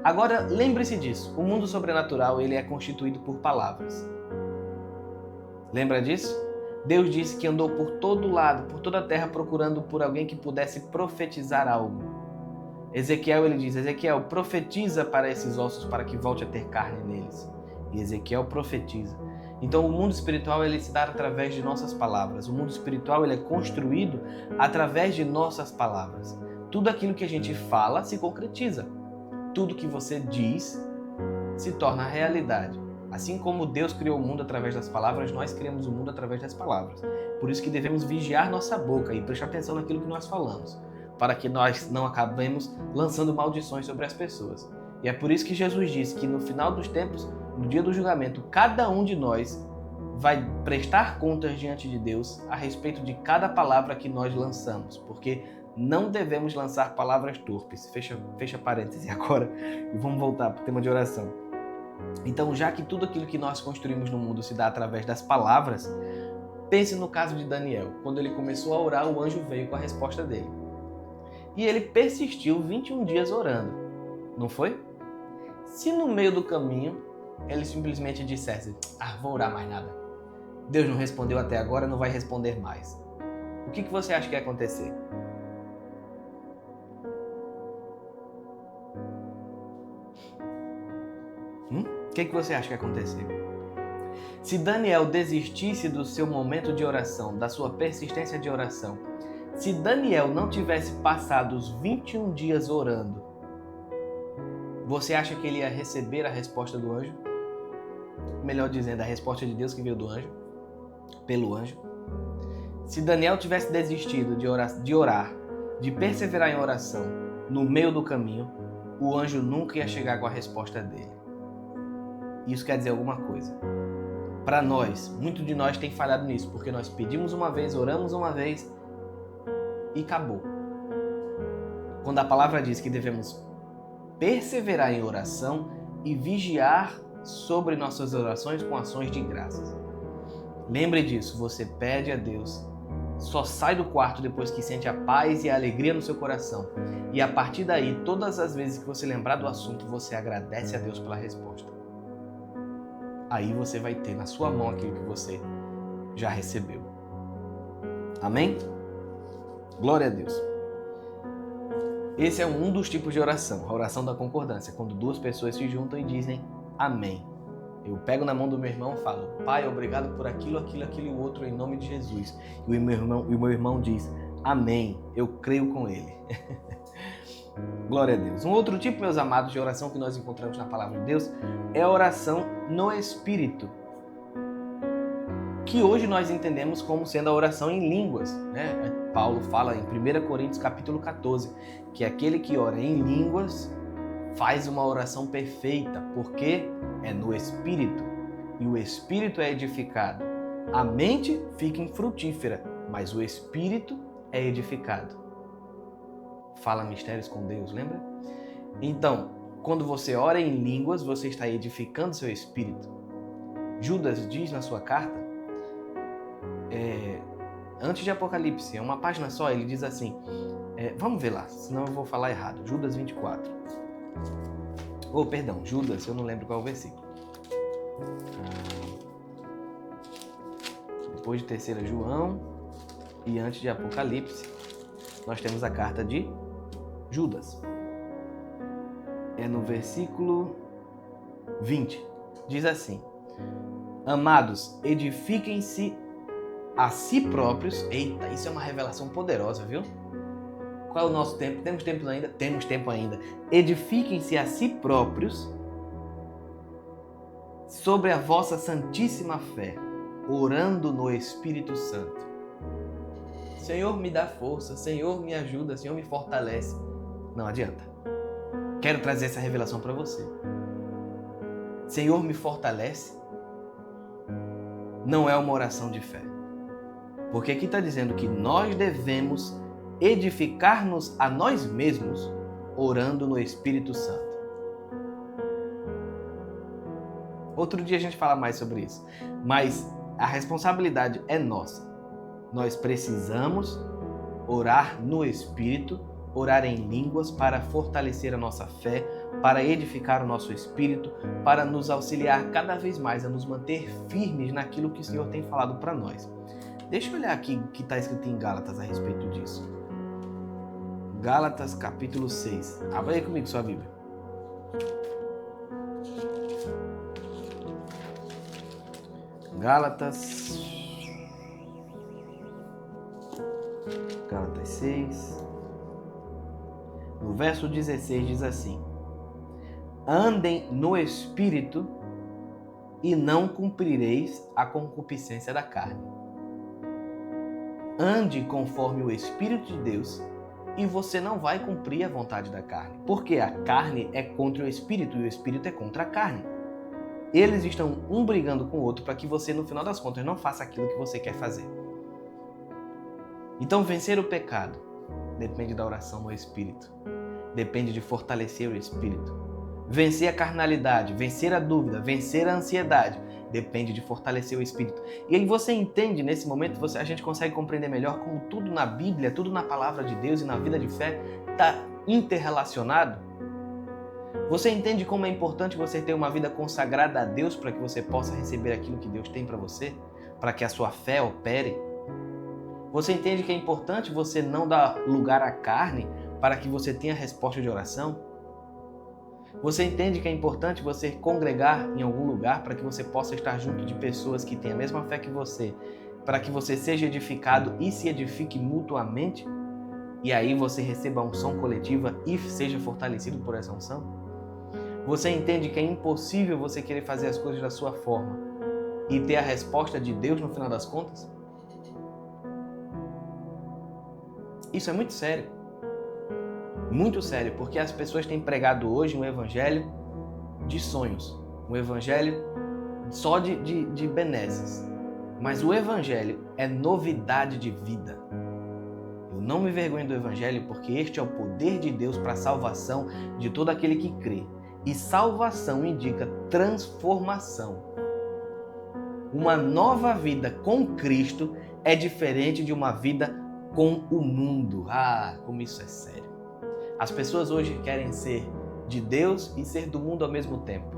Agora, lembre-se disso, o mundo sobrenatural ele é constituído por palavras. Lembra disso? Deus disse que andou por todo lado, por toda a terra, procurando por alguém que pudesse profetizar algo. Ezequiel, ele diz: Ezequiel, profetiza para esses ossos para que volte a ter carne neles. E Ezequiel profetiza. Então o mundo espiritual ele se dá através de nossas palavras. O mundo espiritual ele é construído através de nossas palavras. Tudo aquilo que a gente fala se concretiza. Tudo que você diz se torna realidade. Assim como Deus criou o mundo através das palavras, nós criamos o mundo através das palavras. Por isso que devemos vigiar nossa boca e prestar atenção naquilo que nós falamos, para que nós não acabemos lançando maldições sobre as pessoas. E é por isso que Jesus disse que no final dos tempos, no dia do julgamento, cada um de nós vai prestar contas diante de Deus a respeito de cada palavra que nós lançamos, porque não devemos lançar palavras torpes. Fecha parêntese agora e vamos voltar para o tema de oração. Então, já que tudo aquilo que nós construímos no mundo se dá através das palavras, pense no caso de Daniel. Quando ele começou a orar, o anjo veio com a resposta dele. E ele persistiu 21 dias orando, não foi? Se no meio do caminho ele simplesmente dissesse: vou orar mais nada. Deus não respondeu até agora, não vai responder mais. O que você acha que ia acontecer? O que você acha que ia acontecer? Se Daniel desistisse do seu momento de oração, da sua persistência de oração, se Daniel não tivesse passado os 21 dias orando, você acha que ele ia receber a resposta do anjo? Melhor dizendo, a resposta de Deus que veio do anjo, pelo anjo. Se Daniel tivesse desistido de orar, de perseverar em oração, no meio do caminho, o anjo nunca ia chegar com a resposta dele. Isso quer dizer alguma coisa. Para nós, muito de nós tem falhado nisso, porque nós pedimos uma vez, oramos uma vez e acabou. Quando a palavra diz que devemos perseverar em oração e vigiar sobre nossas orações com ações de graças. Lembre disso, você pede a Deus, só sai do quarto depois que sente a paz e a alegria no seu coração. E a partir daí, todas as vezes que você lembrar do assunto, você agradece a Deus pela resposta. Aí você vai ter na sua mão aquilo que você já recebeu. Amém? Glória a Deus. Esse é um dos tipos de oração, a oração da concordância, quando duas pessoas se juntam e dizem amém. Eu pego na mão do meu irmão e falo: Pai, obrigado por aquilo e o outro em nome de Jesus. E o meu irmão diz: amém, eu creio com ele. Glória a Deus. Um outro tipo, meus amados, de oração que nós encontramos na palavra de Deus é a oração no Espírito, que hoje nós entendemos como sendo a oração em línguas, né? Paulo fala em 1 Coríntios capítulo 14, que aquele que ora em línguas faz uma oração perfeita, porque é no Espírito, e o Espírito é edificado. A mente fica infrutífera, mas o Espírito é edificado. Fala mistérios com Deus, lembra? Então, quando você ora em línguas, você está edificando seu espírito. Judas diz na sua carta, antes de Apocalipse, é uma página só, ele diz assim, vamos ver lá, senão eu vou falar errado. Judas 24. Judas, eu não lembro qual é o versículo. Depois de 3 João e antes de Apocalipse, nós temos a carta de Judas. É no versículo 20. Diz assim: amados, edifiquem-se a si próprios. Eita, isso é uma revelação poderosa, viu? Qual é o nosso tempo? Temos tempo ainda? Temos tempo ainda. Edifiquem-se a si próprios sobre a vossa santíssima fé, orando no Espírito Santo. Senhor, me dá força, Senhor, me ajuda, Senhor, me fortalece. Não adianta. Quero trazer essa revelação para você. Senhor, me fortalece. Não é uma oração de fé. Porque aqui está dizendo que nós devemos edificar-nos a nós mesmos orando no Espírito Santo. Outro dia a gente fala mais sobre isso. Mas a responsabilidade é nossa. Nós precisamos orar no Espírito, orar em línguas para fortalecer a nossa fé, para edificar o nosso espírito, para nos auxiliar cada vez mais a nos manter firmes naquilo que o Senhor tem falado para nós. Deixa eu olhar aqui o que está escrito em Gálatas a respeito disso. Gálatas capítulo 6. Abra aí comigo sua Bíblia. Gálatas 6. No verso 16 diz assim: andem no Espírito e não cumprireis a concupiscência da carne. Ande conforme o Espírito de Deus e você não vai cumprir a vontade da carne. Porque a carne é contra o Espírito e o Espírito é contra a carne. Eles estão um brigando com o outro para que você, no final das contas, não faça aquilo que você quer fazer. Então, vencer o pecado depende da oração no Espírito. Depende de fortalecer o Espírito. Vencer a carnalidade, vencer a dúvida, vencer a ansiedade, depende de fortalecer o Espírito. E aí você entende, nesse momento, a gente consegue compreender melhor como tudo na Bíblia, tudo na Palavra de Deus e na vida de fé está interrelacionado. Você entende como é importante você ter uma vida consagrada a Deus para que você possa receber aquilo que Deus tem para você? Para que a sua fé opere? Você entende que é importante você não dar lugar à carne para que você tenha resposta de oração? Você entende que é importante você congregar em algum lugar para que você possa estar junto de pessoas que têm a mesma fé que você, para que você seja edificado e se edifique mutuamente? E aí você receba a unção coletiva e seja fortalecido por essa unção? Você entende que é impossível você querer fazer as coisas da sua forma e ter a resposta de Deus no final das contas? Isso é muito sério. Muito sério, porque as pessoas têm pregado hoje um evangelho de sonhos, um evangelho só de benesses. Mas o evangelho é novidade de vida. Eu não me envergonho do evangelho porque este é o poder de Deus para a salvação de todo aquele que crê. E salvação indica transformação. Uma nova vida com Cristo é diferente de uma vida com o mundo. Ah, como isso é sério. As pessoas hoje querem ser de Deus e ser do mundo ao mesmo tempo.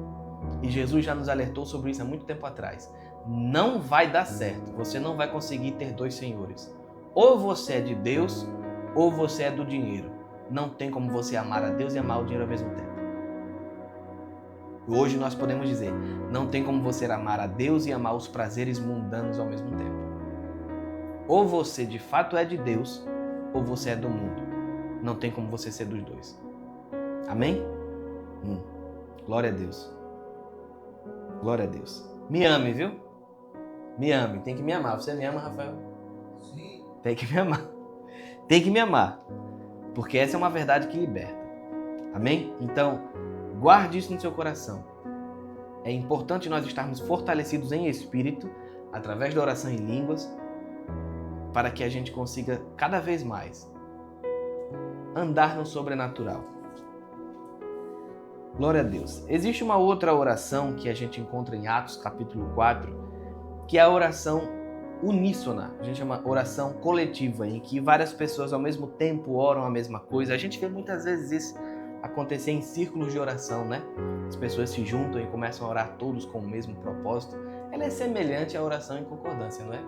E Jesus já nos alertou sobre isso há muito tempo atrás. Não vai dar certo. Você não vai conseguir ter dois senhores. Ou você é de Deus, ou você é do dinheiro. Não tem como você amar a Deus e amar o dinheiro ao mesmo tempo. Hoje nós podemos dizer, não tem como você amar a Deus e amar os prazeres mundanos ao mesmo tempo. Ou você de fato é de Deus, ou você é do mundo. Não tem como você ser dos dois. Amém? Glória a Deus. Glória a Deus. Me ame, viu? Me ame. Tem que me amar. Você me ama, Rafael? Sim. Tem que me amar. Tem que me amar. Porque essa é uma verdade que liberta. Amém? Então, guarde isso no seu coração. É importante nós estarmos fortalecidos em espírito, através da oração em línguas, para que a gente consiga cada vez mais andar no sobrenatural. Glória a Deus. Existe uma outra oração que a gente encontra em Atos capítulo 4, que é a oração uníssona. A gente chama oração coletiva, em que várias pessoas ao mesmo tempo oram a mesma coisa. A gente vê muitas vezes isso acontecer em círculos de oração, né? As pessoas se juntam e começam a orar todos com o mesmo propósito. Ela é semelhante à oração em concordância, não é?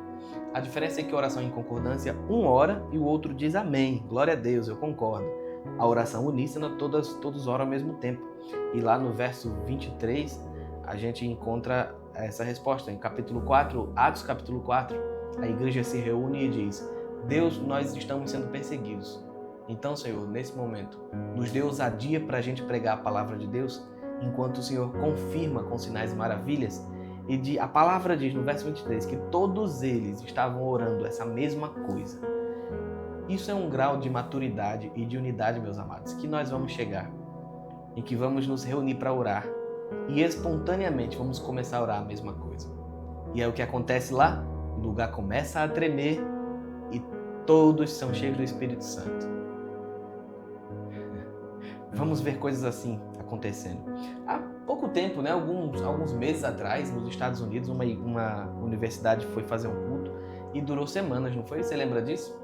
A diferença é que a oração em concordância, um ora e o outro diz amém. Glória a Deus, eu concordo. A oração uníssona, todos oram ao mesmo tempo. E lá no verso 23, a gente encontra essa resposta. Em capítulo 4, Atos capítulo 4, a igreja se reúne e diz: Deus, nós estamos sendo perseguidos. Então, Senhor, nesse momento, nos dê ousadia para a gente pregar a palavra de Deus, enquanto o Senhor confirma com sinais e maravilhas. E a palavra diz no verso 23 que todos eles estavam orando essa mesma coisa. Isso é um grau de maturidade e de unidade, meus amados, que nós vamos chegar, em que vamos nos reunir para orar e espontaneamente vamos começar a orar a mesma coisa. E aí o que acontece lá? O lugar começa a tremer e todos são cheios do Espírito Santo. Vamos ver coisas assim acontecendo. Há pouco tempo, né, alguns meses atrás, nos Estados Unidos, uma universidade foi fazer um culto e durou semanas, não foi? Você lembra disso?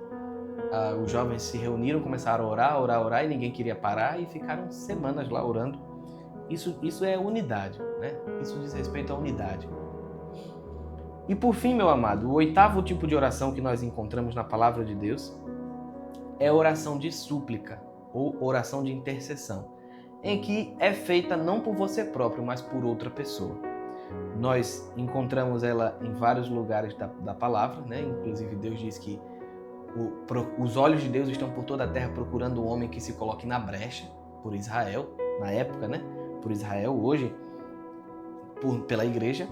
Os jovens se reuniram, começaram a orar e ninguém queria parar e ficaram semanas lá orando. Isso é unidade, né? Isso diz respeito à unidade. E por fim, meu amado, o oitavo tipo de oração que nós encontramos na palavra de Deus é a oração de súplica ou oração de intercessão, em que é feita não por você próprio, mas por outra pessoa. Nós encontramos ela em vários lugares da palavra, né? Inclusive Deus diz que os olhos de Deus estão por toda a terra procurando um homem que se coloque na brecha por Israel, na época, né? Por Israel, hoje, pela igreja.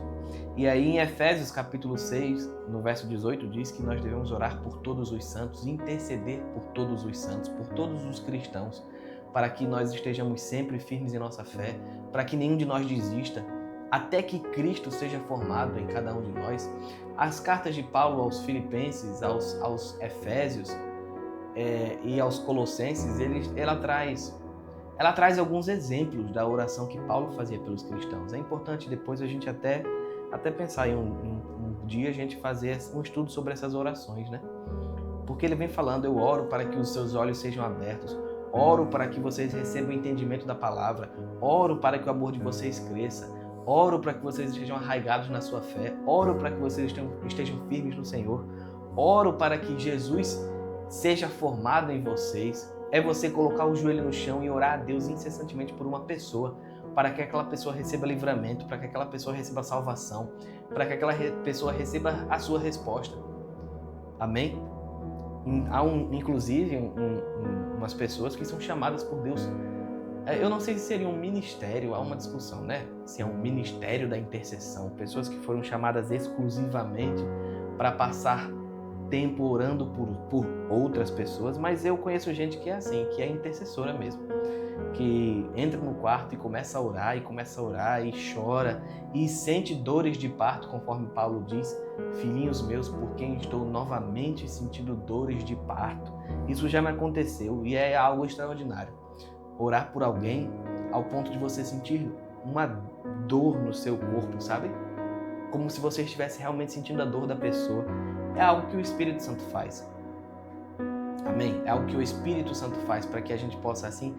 E aí em Efésios capítulo 6, no verso 18, diz que nós devemos orar por todos os santos, interceder por todos os santos, por todos os cristãos, para que nós estejamos sempre firmes em nossa fé, para que nenhum de nós desista, até que Cristo seja formado em cada um de nós. As cartas de Paulo aos Filipenses, aos Efésios e aos Colossenses, ela traz alguns exemplos da oração que Paulo fazia pelos cristãos. É importante depois a gente até pensar em um dia a gente fazer um estudo sobre essas orações, né? Porque ele vem falando, eu oro para que os seus olhos sejam abertos. oro para que vocês recebam o entendimento da palavra, oro para que o amor de vocês cresça, oro para que vocês estejam arraigados na sua fé, oro para que vocês estejam firmes no Senhor, oro para que Jesus seja formado em vocês. É você colocar o joelho no chão e orar a Deus incessantemente por uma pessoa, para que aquela pessoa receba livramento, para que aquela pessoa receba salvação, para que aquela pessoa receba a sua resposta. Amém? Há inclusive umas pessoas que são chamadas por Deus. Eu não sei se seria um ministério, há uma discussão, né? Se é um ministério da intercessão, pessoas que foram chamadas exclusivamente para passar tempo orando por outras pessoas, mas eu conheço gente que é assim, que é intercessora mesmo, que entra no quarto e começa a orar e chora e sente dores de parto, conforme Paulo diz: filhinhos meus, por quem estou novamente sentindo dores de parto. Isso já me aconteceu e é algo extraordinário. Orar por alguém ao ponto de você sentir uma dor no seu corpo, sabe? Como se você estivesse realmente sentindo a dor da pessoa. É algo que o Espírito Santo faz. Amém? É algo que o Espírito Santo faz para que a gente possa, assim,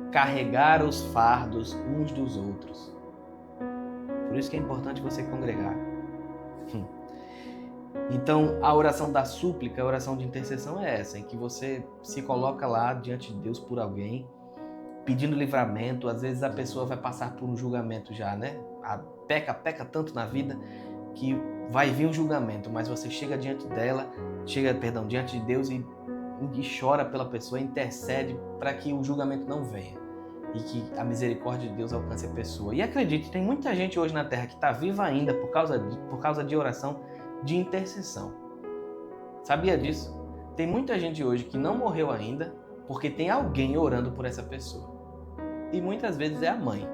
carregar os fardos uns dos outros. Por isso que é importante você congregar. Então, a oração da súplica, a oração de intercessão é essa, em que você se coloca lá diante de Deus por alguém, pedindo livramento. Às vezes a pessoa vai passar por um julgamento já, né? Peca tanto na vida que vai vir um julgamento, mas você chega diante diante de Deus e chora pela pessoa, intercede para que o julgamento não venha e que a misericórdia de Deus alcance a pessoa. E acredite, tem muita gente hoje na Terra que está viva ainda por causa de oração de intercessão. Sabia disso? Tem muita gente hoje que não morreu ainda porque tem alguém orando por essa pessoa. E muitas vezes é a mãe.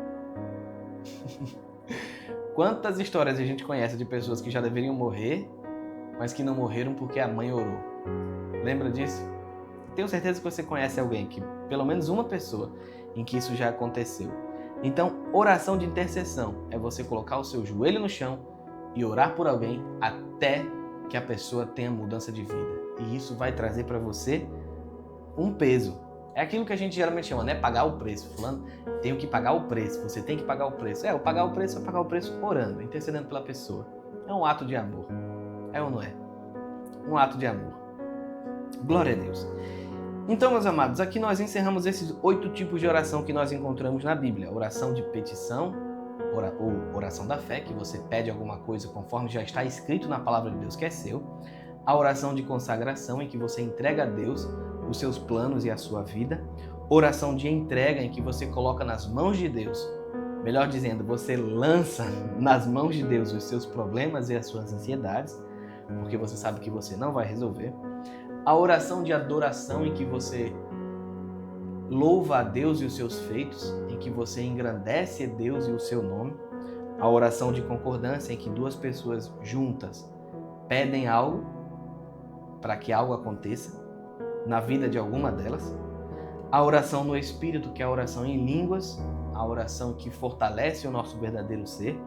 Quantas histórias a gente conhece de pessoas que já deveriam morrer, mas que não morreram porque a mãe orou? Lembra disso? Tenho certeza que você conhece alguém, pelo menos uma pessoa, em que isso já aconteceu. Então, oração de intercessão é você colocar o seu joelho no chão e orar por alguém até que a pessoa tenha mudança de vida. E isso vai trazer para você um peso. É aquilo que a gente geralmente chama, né? Pagar o preço. Fulano, tenho que pagar o preço. Você tem que pagar o preço. O pagar o preço é pagar o preço orando, intercedendo pela pessoa. É um ato de amor. É ou não é? Um ato de amor. Glória a Deus. Então, meus amados, aqui nós encerramos esses 8 tipos de oração que nós encontramos na Bíblia. Oração de petição, ou oração da fé, que você pede alguma coisa conforme já está escrito na palavra de Deus que é seu. A oração de consagração, em que você entrega a Deus os seus planos e a sua vida. Oração de entrega, em que você coloca nas mãos de Deus, melhor dizendo, você lança nas mãos de Deus os seus problemas e as suas ansiedades, porque você sabe que você não vai resolver. A oração de adoração, em que você louva a Deus e os seus feitos, em que você engrandece a Deus e o seu nome. A oração de concordância, em que 2 pessoas juntas pedem algo para que algo aconteça na vida de alguma delas. A oração no Espírito, que é a oração em línguas, a oração que fortalece o nosso verdadeiro ser.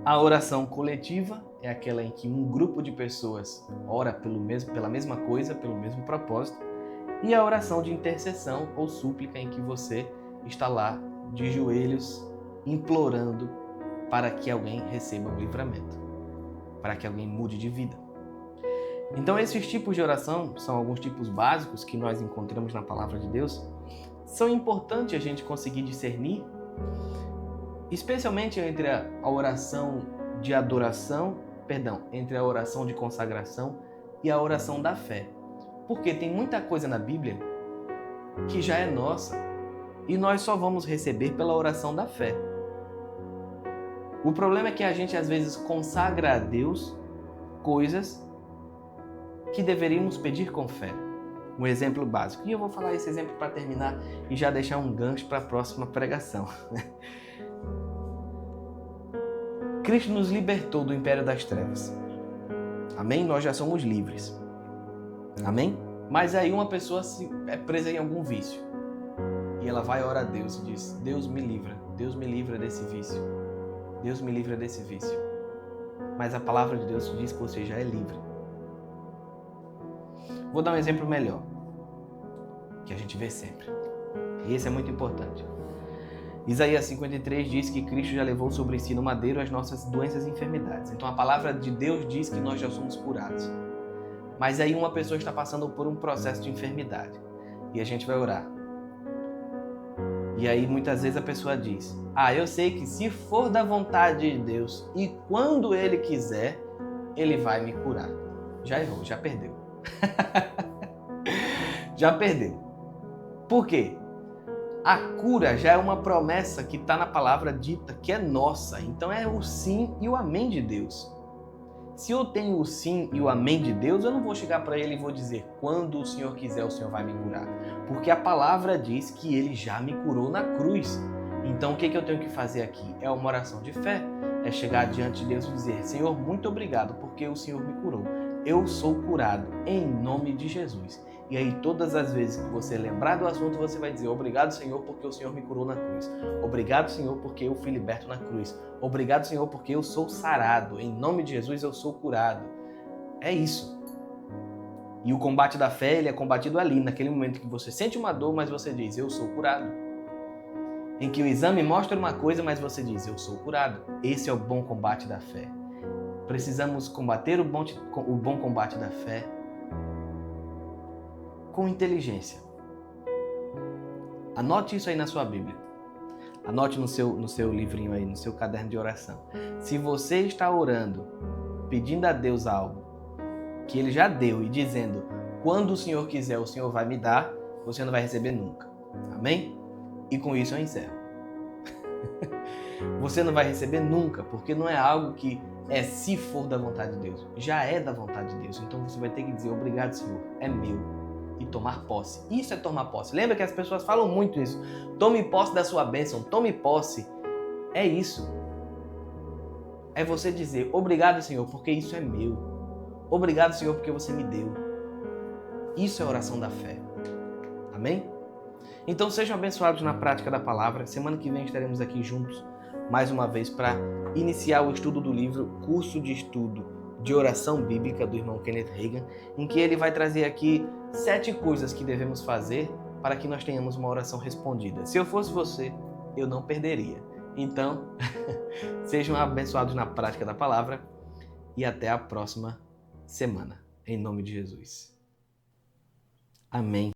A oração coletiva é aquela em que um grupo de pessoas ora pela mesma coisa, pelo mesmo propósito. E a oração de intercessão ou súplica, em que você está lá de joelhos implorando para que alguém receba um livramento, para que alguém mude de vida. Então, esses tipos de oração são alguns tipos básicos que nós encontramos na palavra de Deus. São importantes a gente conseguir discernir, especialmente entre a oração de adoração, entre a oração de consagração e a oração da fé. Porque tem muita coisa na Bíblia que já é nossa e nós só vamos receber pela oração da fé. O problema é que a gente às vezes consagra a Deus coisas que deveríamos pedir com fé. Um exemplo básico. E eu vou falar esse exemplo para terminar e já deixar um gancho para a próxima pregação. Cristo nos libertou do império das trevas. Amém? Nós já somos livres. Amém? Mas aí uma pessoa é presa em algum vício. E ela vai orar a Deus e diz: Deus me livra desse vício. Deus me livra desse vício. Mas a palavra de Deus diz que você já é livre. Vou dar um exemplo melhor. que a gente vê sempre. E esse é muito importante. Isaías 53 diz que Cristo já levou sobre si no madeiro as nossas doenças e enfermidades. Então a palavra de Deus diz que nós já somos curados. Mas aí uma pessoa está passando por um processo de enfermidade. E a gente vai orar. E aí muitas vezes a pessoa diz: eu sei que se for da vontade de Deus e quando Ele quiser, Ele vai me curar. Já errou, já perdeu. Já perdeu. Por quê? A cura já é uma promessa que está na palavra dita, que é nossa. Então é o sim e o amém de Deus. Se eu tenho o sim e o amém de Deus, eu não vou chegar para Ele e vou dizer: quando o Senhor quiser, o Senhor vai me curar. Porque a palavra diz que Ele já me curou na cruz. Então o que eu tenho que fazer aqui? É uma oração de fé. É chegar diante de Deus e dizer: Senhor, muito obrigado, porque o Senhor me curou. Eu sou curado, em nome de Jesus. E aí, todas as vezes que você lembrar do assunto, você vai dizer: obrigado, Senhor, porque o Senhor me curou na cruz. Obrigado, Senhor, porque eu fui liberto na cruz. Obrigado, Senhor, porque eu sou sarado. Em nome de Jesus, eu sou curado. É isso. E o combate da fé, ele é combatido ali, naquele momento que você sente uma dor, mas você diz: eu sou curado. Em que o exame mostra uma coisa, mas você diz: eu sou curado. Esse é o bom combate da fé. Precisamos combater o bom combate da fé com inteligência. Anote isso aí na sua Bíblia. Anote no seu livrinho aí, no seu caderno de oração. Se você está orando, pedindo a Deus algo que Ele já deu e dizendo: quando o Senhor quiser, o Senhor vai me dar, você não vai receber nunca. Amém? E com isso eu encerro. Você não vai receber nunca, porque não é algo que é se for da vontade de Deus. Já é da vontade de Deus. Então você vai ter que dizer: obrigado, Senhor, é meu. E tomar posse. Isso é tomar posse. Lembra que as pessoas falam muito isso. Tome posse da sua bênção. Tome posse. É isso. É você dizer: obrigado, Senhor, porque isso é meu. Obrigado, Senhor, porque você me deu. Isso é oração da fé. Amém? Então sejam abençoados na prática da palavra. Semana que vem estaremos aqui juntos mais uma vez para iniciar o estudo do livro Curso de Estudo de Oração Bíblica do irmão Kenneth Hagin, em que ele vai trazer aqui 7 coisas que devemos fazer para que nós tenhamos uma oração respondida. Se eu fosse você, eu não perderia. Então, sejam abençoados na prática da palavra e até a próxima semana. Em nome de Jesus. Amém.